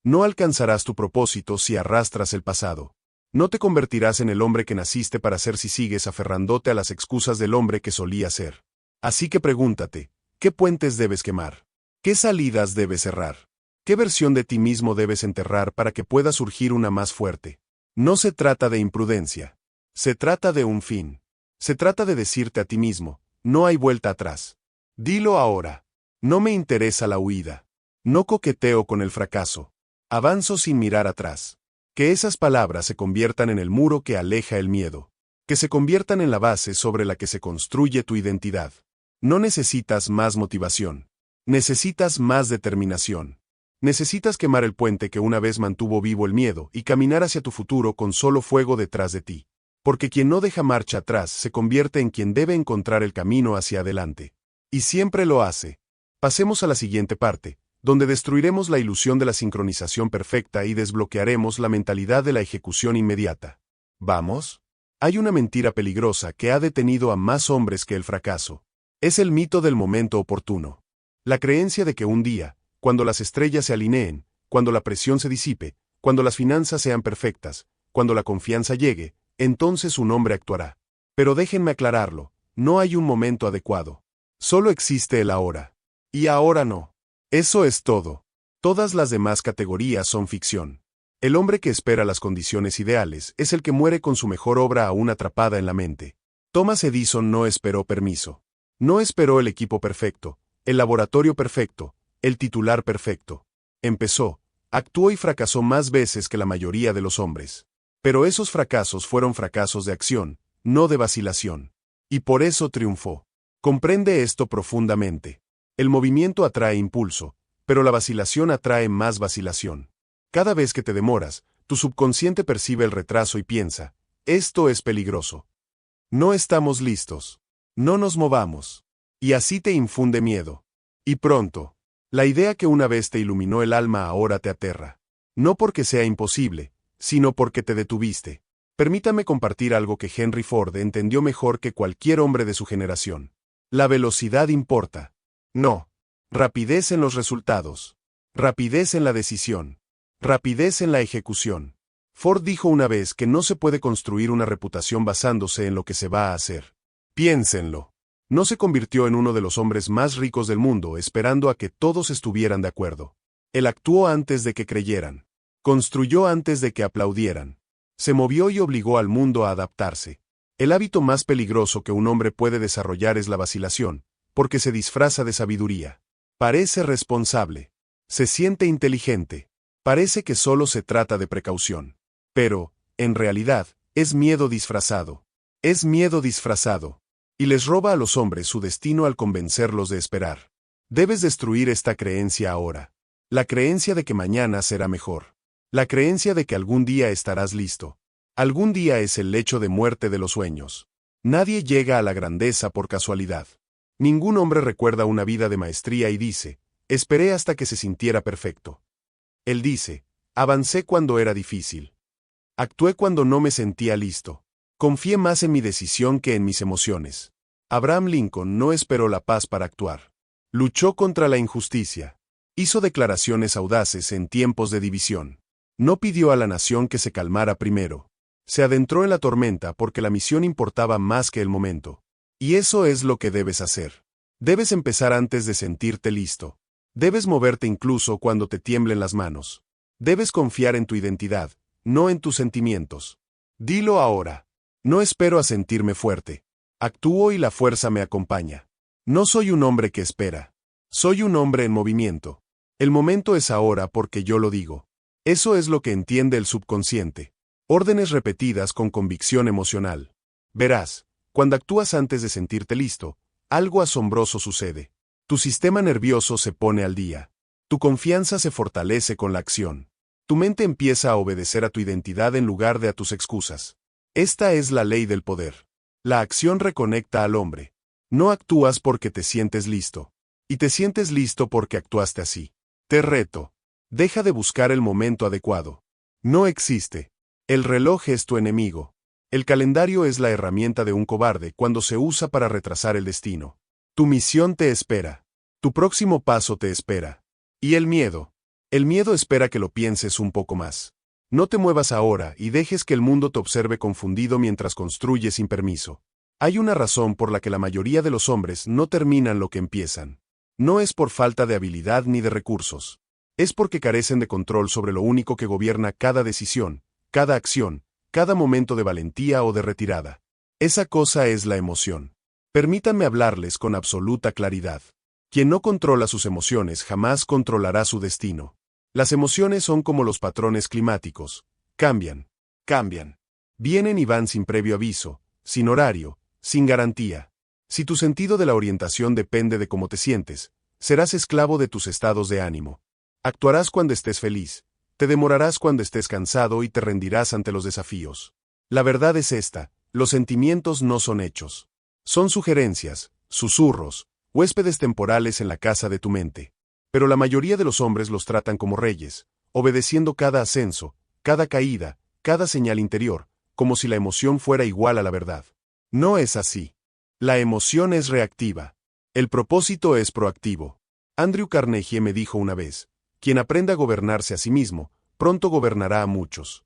No alcanzarás tu propósito si arrastras el pasado. No te convertirás en el hombre que naciste para ser si sigues aferrándote a las excusas del hombre que solía ser. Así que pregúntate, ¿qué puentes debes quemar? ¿Qué salidas debes cerrar? ¿Qué versión de ti mismo debes enterrar para que pueda surgir una más fuerte? No se trata de imprudencia. Se trata de un fin. Se trata de decirte a ti mismo, no hay vuelta atrás. Dilo ahora. No me interesa la huida. No coqueteo con el fracaso. Avanzo sin mirar atrás. Que esas palabras se conviertan en el muro que aleja el miedo. Que se conviertan en la base sobre la que se construye tu identidad. No necesitas más motivación. Necesitas más determinación. Necesitas quemar el puente que una vez mantuvo vivo el miedo y caminar hacia tu futuro con solo fuego detrás de ti. Porque quien no deja marcha atrás se convierte en quien debe encontrar el camino hacia adelante. Y siempre lo hace. Pasemos a la siguiente parte, donde destruiremos la ilusión de la sincronización perfecta y desbloquearemos la mentalidad de la ejecución inmediata. ¿Vamos? Hay una mentira peligrosa que ha detenido a más hombres que el fracaso. Es el mito del momento oportuno. La creencia de que un día, cuando las estrellas se alineen, cuando la presión se disipe, cuando las finanzas sean perfectas, cuando la confianza llegue, entonces un hombre actuará. Pero déjenme aclararlo, no hay un momento adecuado. Solo existe el ahora. Y ahora no. Eso es todo. Todas las demás categorías son ficción. El hombre que espera las condiciones ideales es el que muere con su mejor obra aún atrapada en la mente. Thomas Edison no esperó permiso. No esperó el equipo perfecto, el laboratorio perfecto, el titular perfecto. Empezó, actuó y fracasó más veces que la mayoría de los hombres. Pero esos fracasos fueron fracasos de acción, no de vacilación. Y por eso triunfó. Comprende esto profundamente. El movimiento atrae impulso, pero la vacilación atrae más vacilación. Cada vez que te demoras, Tu subconsciente percibe el retraso y piensa, esto es peligroso. No estamos listos. No nos movamos. Y así te infunde miedo. Y pronto, la idea que una vez te iluminó el alma ahora te aterra. No porque sea imposible, sino porque te detuviste. Permítame compartir algo que Henry Ford entendió mejor que cualquier hombre de su generación. La velocidad importa. No. Rapidez en los resultados. Rapidez en la decisión. Rapidez en la ejecución. Ford dijo una vez que no se puede construir una reputación basándose en lo que se va a hacer. Piénsenlo. No se convirtió en uno de los hombres más ricos del mundo esperando a que todos estuvieran de acuerdo. Él actuó antes de que creyeran. Construyó antes de que aplaudieran. Se movió y obligó al mundo a adaptarse. El hábito más peligroso que un hombre puede desarrollar es la vacilación, porque se disfraza de sabiduría. Parece responsable. Se siente inteligente. Parece que solo se trata de precaución. Pero, en realidad, es miedo disfrazado. Es miedo disfrazado. Y les roba a los hombres su destino al convencerlos de esperar. Debes destruir esta creencia ahora. La creencia de que mañana será mejor. La creencia de que algún día estarás listo. Algún día es el lecho de muerte de los sueños. Nadie llega a la grandeza por casualidad. Ningún hombre recuerda una vida de maestría y dice, esperé hasta que se sintiera perfecto. Él dice, avancé cuando era difícil. Actué cuando no me sentía listo. Confié más en mi decisión que en mis emociones. Abraham Lincoln no esperó la paz para actuar. Luchó contra la injusticia. Hizo declaraciones audaces en tiempos de división. No pidió a la nación que se calmara primero. Se adentró en la tormenta porque la misión importaba más que el momento. Y eso es lo que debes hacer. Debes empezar antes de sentirte listo. Debes moverte incluso cuando te tiemblen las manos. Debes confiar en tu identidad, no en tus sentimientos. Dilo ahora. No espero a sentirme fuerte. Actúo y la fuerza me acompaña. No soy un hombre que espera. Soy un hombre en movimiento. El momento es ahora porque yo lo digo. Eso es lo que entiende el subconsciente. Órdenes repetidas con convicción emocional. Verás, cuando actúas antes de sentirte listo, algo asombroso sucede. Tu sistema nervioso se pone al día. Tu confianza se fortalece con la acción. Tu mente empieza a obedecer a tu identidad en lugar de a tus excusas. Esta es la ley del poder. La acción reconecta al hombre. No actúas porque te sientes listo. Y te sientes listo porque actuaste así. Te reto. Deja de buscar el momento adecuado. No existe. El reloj es tu enemigo. El calendario es la herramienta de un cobarde cuando se usa para retrasar el destino. Tu misión te espera. Tu próximo paso te espera. ¿Y el miedo? El miedo espera que lo pienses un poco más. No te muevas ahora y dejes que el mundo te observe confundido mientras construyes sin permiso. Hay una razón por la que la mayoría de los hombres no terminan lo que empiezan. No es por falta de habilidad ni de recursos. Es porque carecen de control sobre lo único que gobierna cada decisión, cada acción, cada momento de valentía o de retirada. Esa cosa es la emoción. Permítanme hablarles con absoluta claridad. Quien no controla sus emociones jamás controlará su destino. Las emociones son como los patrones climáticos. Cambian. Vienen y van sin previo aviso, sin horario, sin garantía. Si tu sentido de la orientación depende de cómo te sientes, serás esclavo de tus estados de ánimo. Actuarás cuando estés feliz, te demorarás cuando estés cansado y te rendirás ante los desafíos. La verdad es esta, los sentimientos no son hechos. Son sugerencias, susurros, huéspedes temporales en la casa de tu mente. Pero la mayoría de los hombres los tratan como reyes, obedeciendo cada ascenso, cada caída, cada señal interior, como si la emoción fuera igual a la verdad. No es así. La emoción es reactiva. El propósito es proactivo. Andrew Carnegie me dijo una vez, quien aprenda a gobernarse a sí mismo, pronto gobernará a muchos.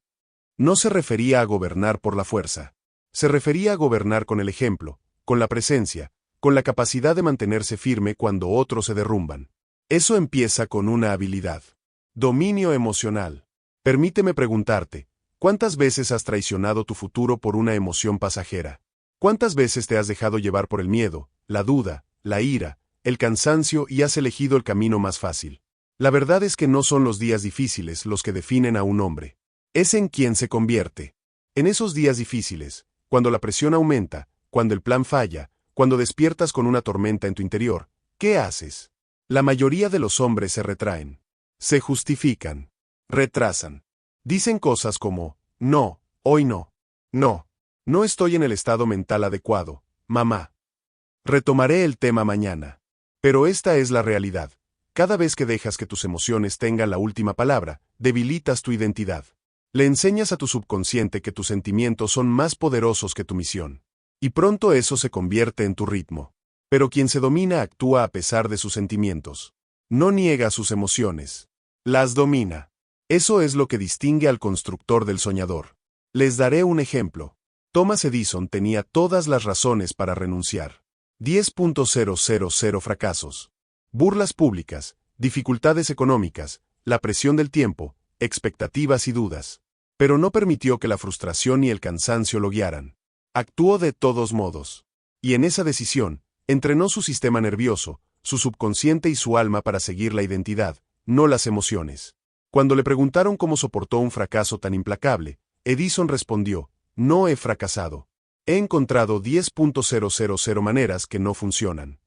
No se refería a gobernar por la fuerza. Se refería a gobernar con el ejemplo, con la presencia, con la capacidad de mantenerse firme cuando otros se derrumban. Eso empieza con una habilidad. Dominio emocional. Permíteme preguntarte, ¿cuántas veces has traicionado tu futuro por una emoción pasajera? ¿Cuántas veces te has dejado llevar por el miedo, la duda, la ira, el cansancio y has elegido el camino más fácil? La verdad es que no son los días difíciles los que definen a un hombre. Es en quien se convierte. En esos días difíciles, cuando la presión aumenta, cuando el plan falla, cuando despiertas con una tormenta en tu interior, ¿qué haces? La mayoría de los hombres se retraen. Se justifican. Retrasan. Dicen cosas como, no, hoy no. No. No estoy en el estado mental adecuado, mamá. Retomaré el tema mañana. Pero esta es la realidad. Cada vez que dejas que tus emociones tengan la última palabra, debilitas tu identidad. Le enseñas a tu subconsciente que tus sentimientos son más poderosos que tu misión. Y pronto eso se convierte en tu ritmo. Pero quien se domina actúa a pesar de sus sentimientos. No niega sus emociones. Las domina. Eso es lo que distingue al constructor del soñador. Les daré un ejemplo. Thomas Edison tenía todas las razones para renunciar. 10.000 fracasos. Burlas públicas, dificultades económicas, la presión del tiempo, expectativas y dudas. Pero no permitió que la frustración y el cansancio lo guiaran. Actuó de todos modos. Y en esa decisión, entrenó su sistema nervioso, su subconsciente y su alma para seguir la identidad, no las emociones. Cuando le preguntaron cómo soportó un fracaso tan implacable, Edison respondió, no he fracasado. He encontrado 10.000 maneras que no funcionan.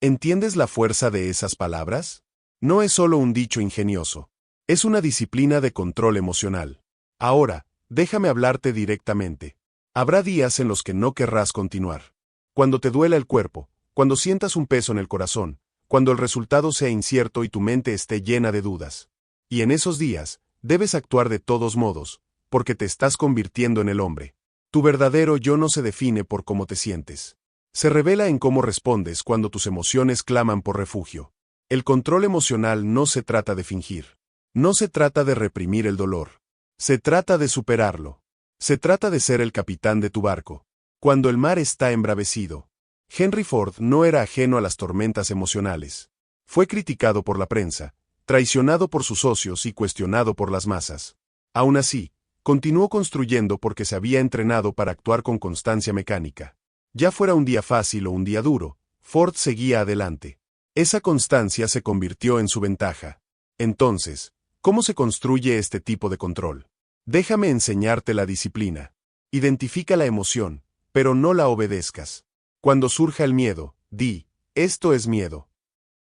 ¿Entiendes la fuerza de esas palabras? No es solo un dicho ingenioso. Es una disciplina de control emocional. Ahora, déjame hablarte directamente. Habrá días en los que no querrás continuar. Cuando te duela el cuerpo, cuando sientas un peso en el corazón, cuando el resultado sea incierto y tu mente esté llena de dudas. Y en esos días, debes actuar de todos modos, porque te estás convirtiendo en el hombre. Tu verdadero yo no se define por cómo te sientes. Se revela en cómo respondes cuando tus emociones claman por refugio. El control emocional no se trata de fingir. No se trata de reprimir el dolor. Se trata de superarlo. Se trata de ser el capitán de tu barco. Cuando el mar está embravecido. Henry Ford no era ajeno a las tormentas emocionales. Fue criticado por la prensa, traicionado por sus socios y cuestionado por las masas. Aún así, continuó construyendo porque se había entrenado para actuar con constancia mecánica. Ya fuera un día fácil o un día duro, Ford seguía adelante. Esa constancia se convirtió en su ventaja. Entonces, ¿cómo se construye este tipo de control? Déjame enseñarte la disciplina. Identifica la emoción, pero no la obedezcas. Cuando surja el miedo, di, esto es miedo.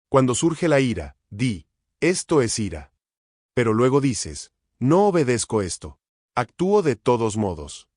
Cuando surge la ira, di, esto es ira. Pero luego dices, no obedezco esto. Actúo de todos modos.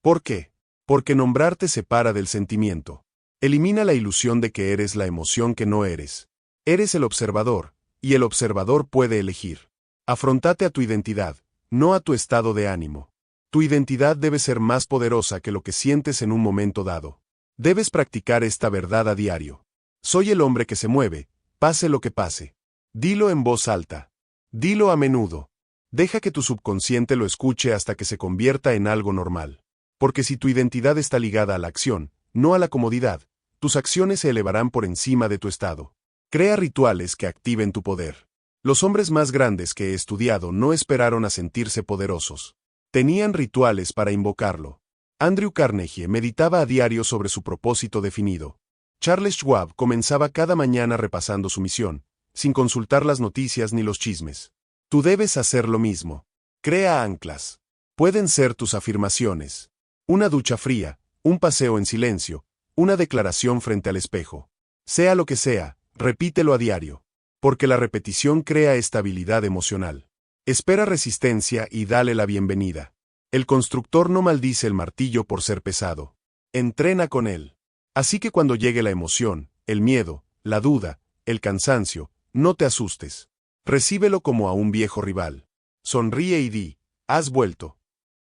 ¿Por qué? Porque nombrar te separa del sentimiento. Elimina la ilusión de que eres la emoción que no eres. Eres el observador, y el observador puede elegir. Afrontate a tu identidad, no a tu estado de ánimo. Tu identidad debe ser más poderosa que lo que sientes en un momento dado. Debes practicar esta verdad a diario. Soy el hombre que se mueve, pase lo que pase. Dilo en voz alta. Dilo a menudo. Deja que tu subconsciente lo escuche hasta que se convierta en algo normal. Porque si tu identidad está ligada a la acción, no a la comodidad, tus acciones se elevarán por encima de tu estado. Crea rituales que activen tu poder. Los hombres más grandes que he estudiado no esperaron a sentirse poderosos. Tenían rituales para invocarlo. Andrew Carnegie meditaba a diario sobre su propósito definido. Charles Schwab comenzaba cada mañana repasando su misión, sin consultar las noticias ni los chismes. Tú debes hacer lo mismo. Crea anclas. Pueden ser tus afirmaciones. Una ducha fría, un paseo en silencio, una declaración frente al espejo. Sea lo que sea, repítelo a diario. Porque la repetición crea estabilidad emocional. Espera resistencia y dale la bienvenida. El constructor no maldice el martillo por ser pesado. Entrena con él. Así que cuando llegue la emoción, el miedo, la duda, el cansancio, no te asustes. Recíbelo como a un viejo rival. Sonríe y di, has vuelto.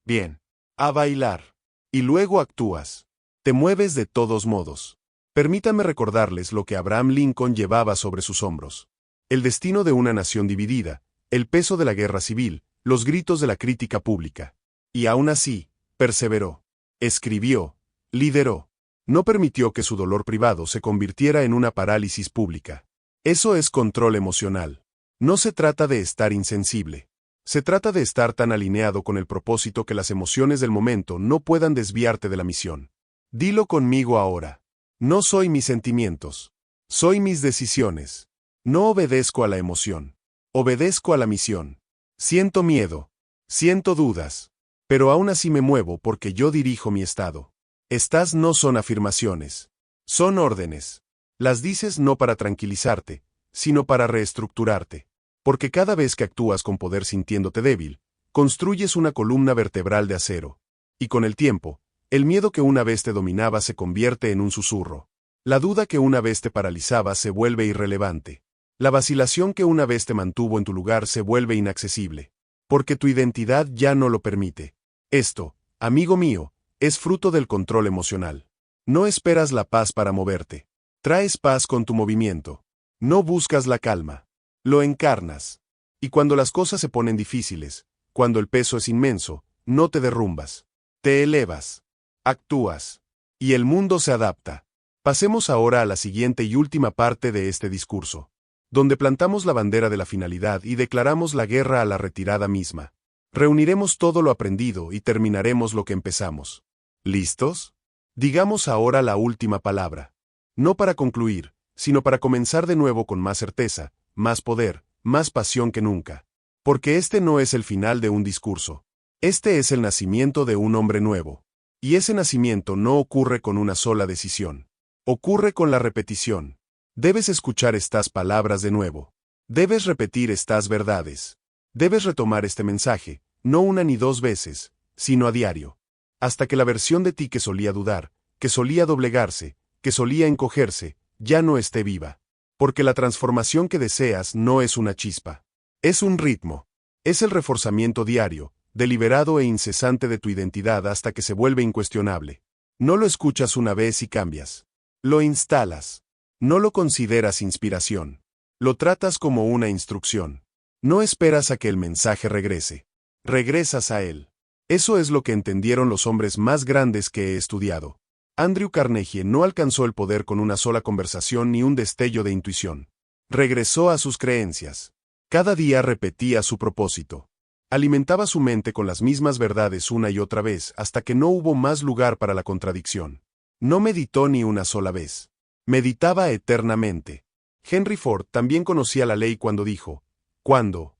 Bien. A bailar. Y luego actúas. Te mueves de todos modos. Permítanme recordarles lo que Abraham Lincoln llevaba sobre sus hombros. El destino de una nación dividida, el peso de la guerra civil, los gritos de la crítica pública. Y aún así, perseveró. Escribió. Lideró. No permitió que su dolor privado se convirtiera en una parálisis pública. Eso es control emocional. No se trata de estar insensible. Se trata de estar tan alineado con el propósito que las emociones del momento no puedan desviarte de la misión. Dilo conmigo ahora. No soy mis sentimientos. Soy mis decisiones. No obedezco a la emoción. Obedezco a la misión. Siento miedo. Siento dudas. Pero aún así me muevo porque yo dirijo mi estado. Estas no son afirmaciones. Son órdenes. Las dices no para tranquilizarte, sino para reestructurarte. Porque cada vez que actúas con poder sintiéndote débil, Construyes una columna vertebral de acero. Y con el tiempo, el miedo que una vez te dominaba se convierte en un susurro. La duda que una vez te paralizaba se vuelve irrelevante. La vacilación que una vez te mantuvo en tu lugar se vuelve inaccesible. Porque tu identidad ya no lo permite. Esto, amigo mío, es fruto del control emocional. No esperas la paz para moverte. Traes paz con tu movimiento. No buscas la calma. Lo encarnas. Y cuando las cosas se ponen difíciles, cuando el peso es inmenso, no te derrumbas. Te elevas. Actúas. Y el mundo se adapta. Pasemos ahora a la siguiente y última parte de este discurso, donde plantamos la bandera de la finalidad y declaramos la guerra a la retirada misma. Reuniremos todo lo aprendido y terminaremos lo que empezamos. ¿Listos? Digamos ahora la última palabra. No para concluir, sino para comenzar de nuevo con más certeza, más poder, más pasión que nunca. Porque este no es el final de un discurso. Este es el nacimiento de un hombre nuevo. Y ese nacimiento no ocurre con una sola decisión. Ocurre con la repetición. Debes escuchar estas palabras de nuevo. Debes repetir estas verdades. Debes retomar este mensaje, no una ni dos veces, sino a diario. Hasta que la versión de ti que solía dudar, que solía doblegarse, que solía encogerse, ya no esté viva. Porque la transformación que deseas no es una chispa. Es un ritmo. Es el reforzamiento diario, deliberado e incesante de tu identidad hasta que se vuelve incuestionable. No lo escuchas una vez y cambias. Lo instalas. No lo consideras inspiración. Lo tratas como una instrucción. No esperas a que el mensaje regrese. Regresas a él. Eso es lo que entendieron los hombres más grandes que he estudiado. Andrew Carnegie no alcanzó el poder con una sola conversación ni un destello de intuición. Regresó a sus creencias. Cada día repetía su propósito. Alimentaba su mente con las mismas verdades una y otra vez hasta que no hubo más lugar para la contradicción. No meditó ni una sola vez. Meditaba eternamente. Henry Ford también conocía la ley cuando dijo, ¿cuándo?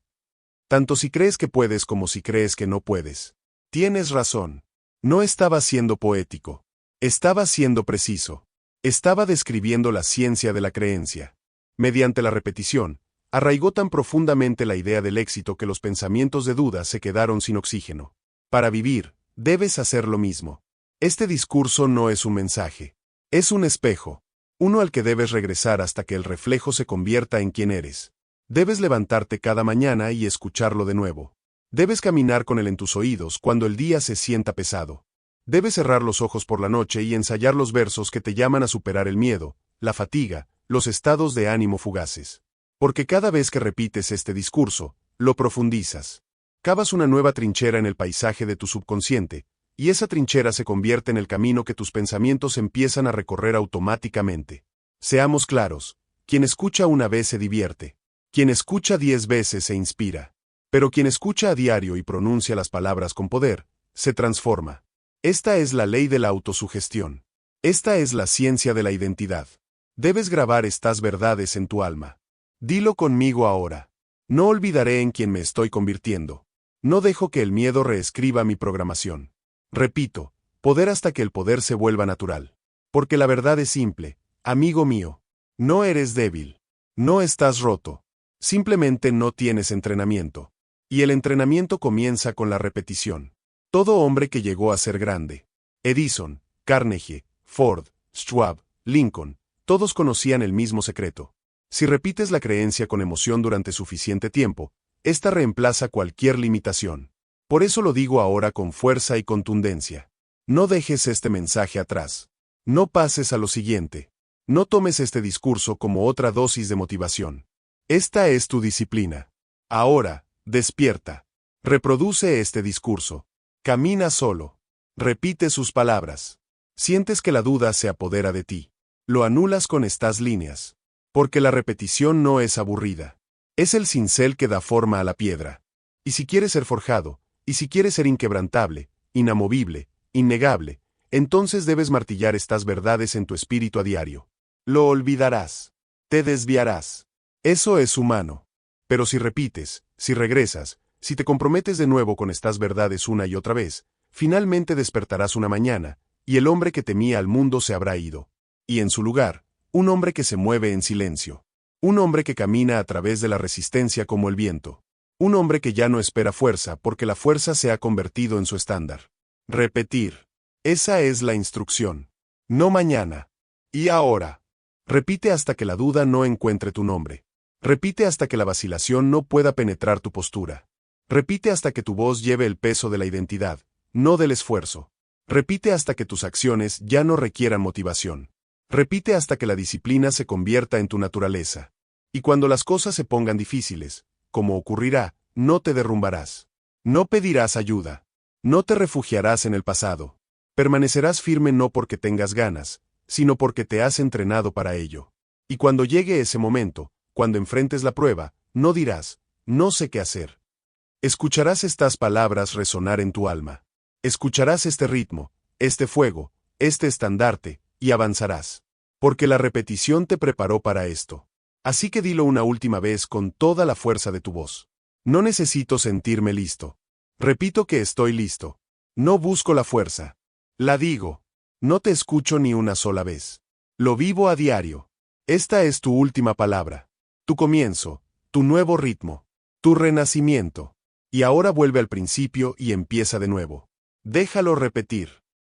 Tanto si crees que puedes como si crees que no puedes. Tienes razón. No estaba siendo poético. Estaba siendo preciso. Estaba describiendo la ciencia de la creencia. Mediante la repetición, arraigó tan profundamente la idea del éxito que los pensamientos de duda se quedaron sin oxígeno. Para vivir, debes hacer lo mismo. Este discurso no es un mensaje. Es un espejo. Uno al que debes regresar hasta que el reflejo se convierta en quien eres. Debes levantarte cada mañana y escucharlo de nuevo. Debes caminar con él en tus oídos cuando el día se sienta pesado. Debes cerrar los ojos por la noche y ensayar los versos que te llaman a superar el miedo, la fatiga, los estados de ánimo fugaces. Porque cada vez que repites este discurso, lo profundizas. Cavas una nueva trinchera en el paisaje de tu subconsciente, y esa trinchera se convierte en el camino que tus pensamientos empiezan a recorrer automáticamente. Seamos claros, quien escucha una vez se divierte. Quien escucha 10 veces se inspira. Pero quien escucha a diario y pronuncia las palabras con poder, se transforma. Esta es la ley de la autosugestión. Esta es la ciencia de la identidad. Debes grabar estas verdades en tu alma. Dilo conmigo ahora. No olvidaré en quien me estoy convirtiendo. No dejo que el miedo reescriba mi programación. Repito, poder hasta que el poder se vuelva natural. Porque la verdad es simple, amigo mío. No eres débil. No estás roto. Simplemente no tienes entrenamiento. Y el entrenamiento comienza con la repetición. Todo hombre que llegó a ser grande. Edison, Carnegie, Ford, Schwab, Lincoln, todos conocían el mismo secreto. Si repites la creencia con emoción durante suficiente tiempo, esta reemplaza cualquier limitación. Por eso lo digo ahora con fuerza y contundencia. No dejes este mensaje atrás. No pases a lo siguiente. No tomes este discurso como otra dosis de motivación. Esta es tu disciplina. Ahora, despierta. Reproduce este discurso. Camina solo. Repite sus palabras. Sientes que la duda se apodera de ti. Lo anulas con estas líneas. Porque la repetición no es aburrida. Es el cincel que da forma a la piedra. Y si quieres ser forjado, y si quieres ser inquebrantable, inamovible, innegable, entonces debes martillar estas verdades en tu espíritu a diario. Lo olvidarás. Te desviarás. Eso es humano. Pero si repites, si regresas, si te comprometes de nuevo con estas verdades una y otra vez, finalmente despertarás una mañana, y el hombre que temía al mundo se habrá ido. Y en su lugar, un hombre que se mueve en silencio. Un hombre que camina a través de la resistencia como el viento. Un hombre que ya no espera fuerza porque la fuerza se ha convertido en su estándar. Repetir. Esa es la instrucción. No mañana. Y ahora. Repite hasta que la duda no encuentre tu nombre. Repite hasta que la vacilación no pueda penetrar tu postura. Repite hasta que tu voz lleve el peso de la identidad, no del esfuerzo. Repite hasta que tus acciones ya no requieran motivación. Repite hasta que la disciplina se convierta en tu naturaleza. Y cuando las cosas se pongan difíciles, como ocurrirá, no te derrumbarás. No pedirás ayuda. No te refugiarás en el pasado. Permanecerás firme no porque tengas ganas, sino porque te has entrenado para ello. Y cuando llegue ese momento, cuando enfrentes la prueba, no dirás, no sé qué hacer. Escucharás estas palabras resonar en tu alma. Escucharás este ritmo, este fuego, este estandarte, y avanzarás. Porque la repetición te preparó para esto. Así que dilo una última vez con toda la fuerza de tu voz. No necesito sentirme listo. Repito que estoy listo. No busco la fuerza. La digo. No te escucho ni una sola vez. Lo vivo a diario. Esta es tu última palabra. Tu comienzo, tu nuevo ritmo, tu renacimiento. Y ahora vuelve al principio y empieza de nuevo. Déjalo repetir.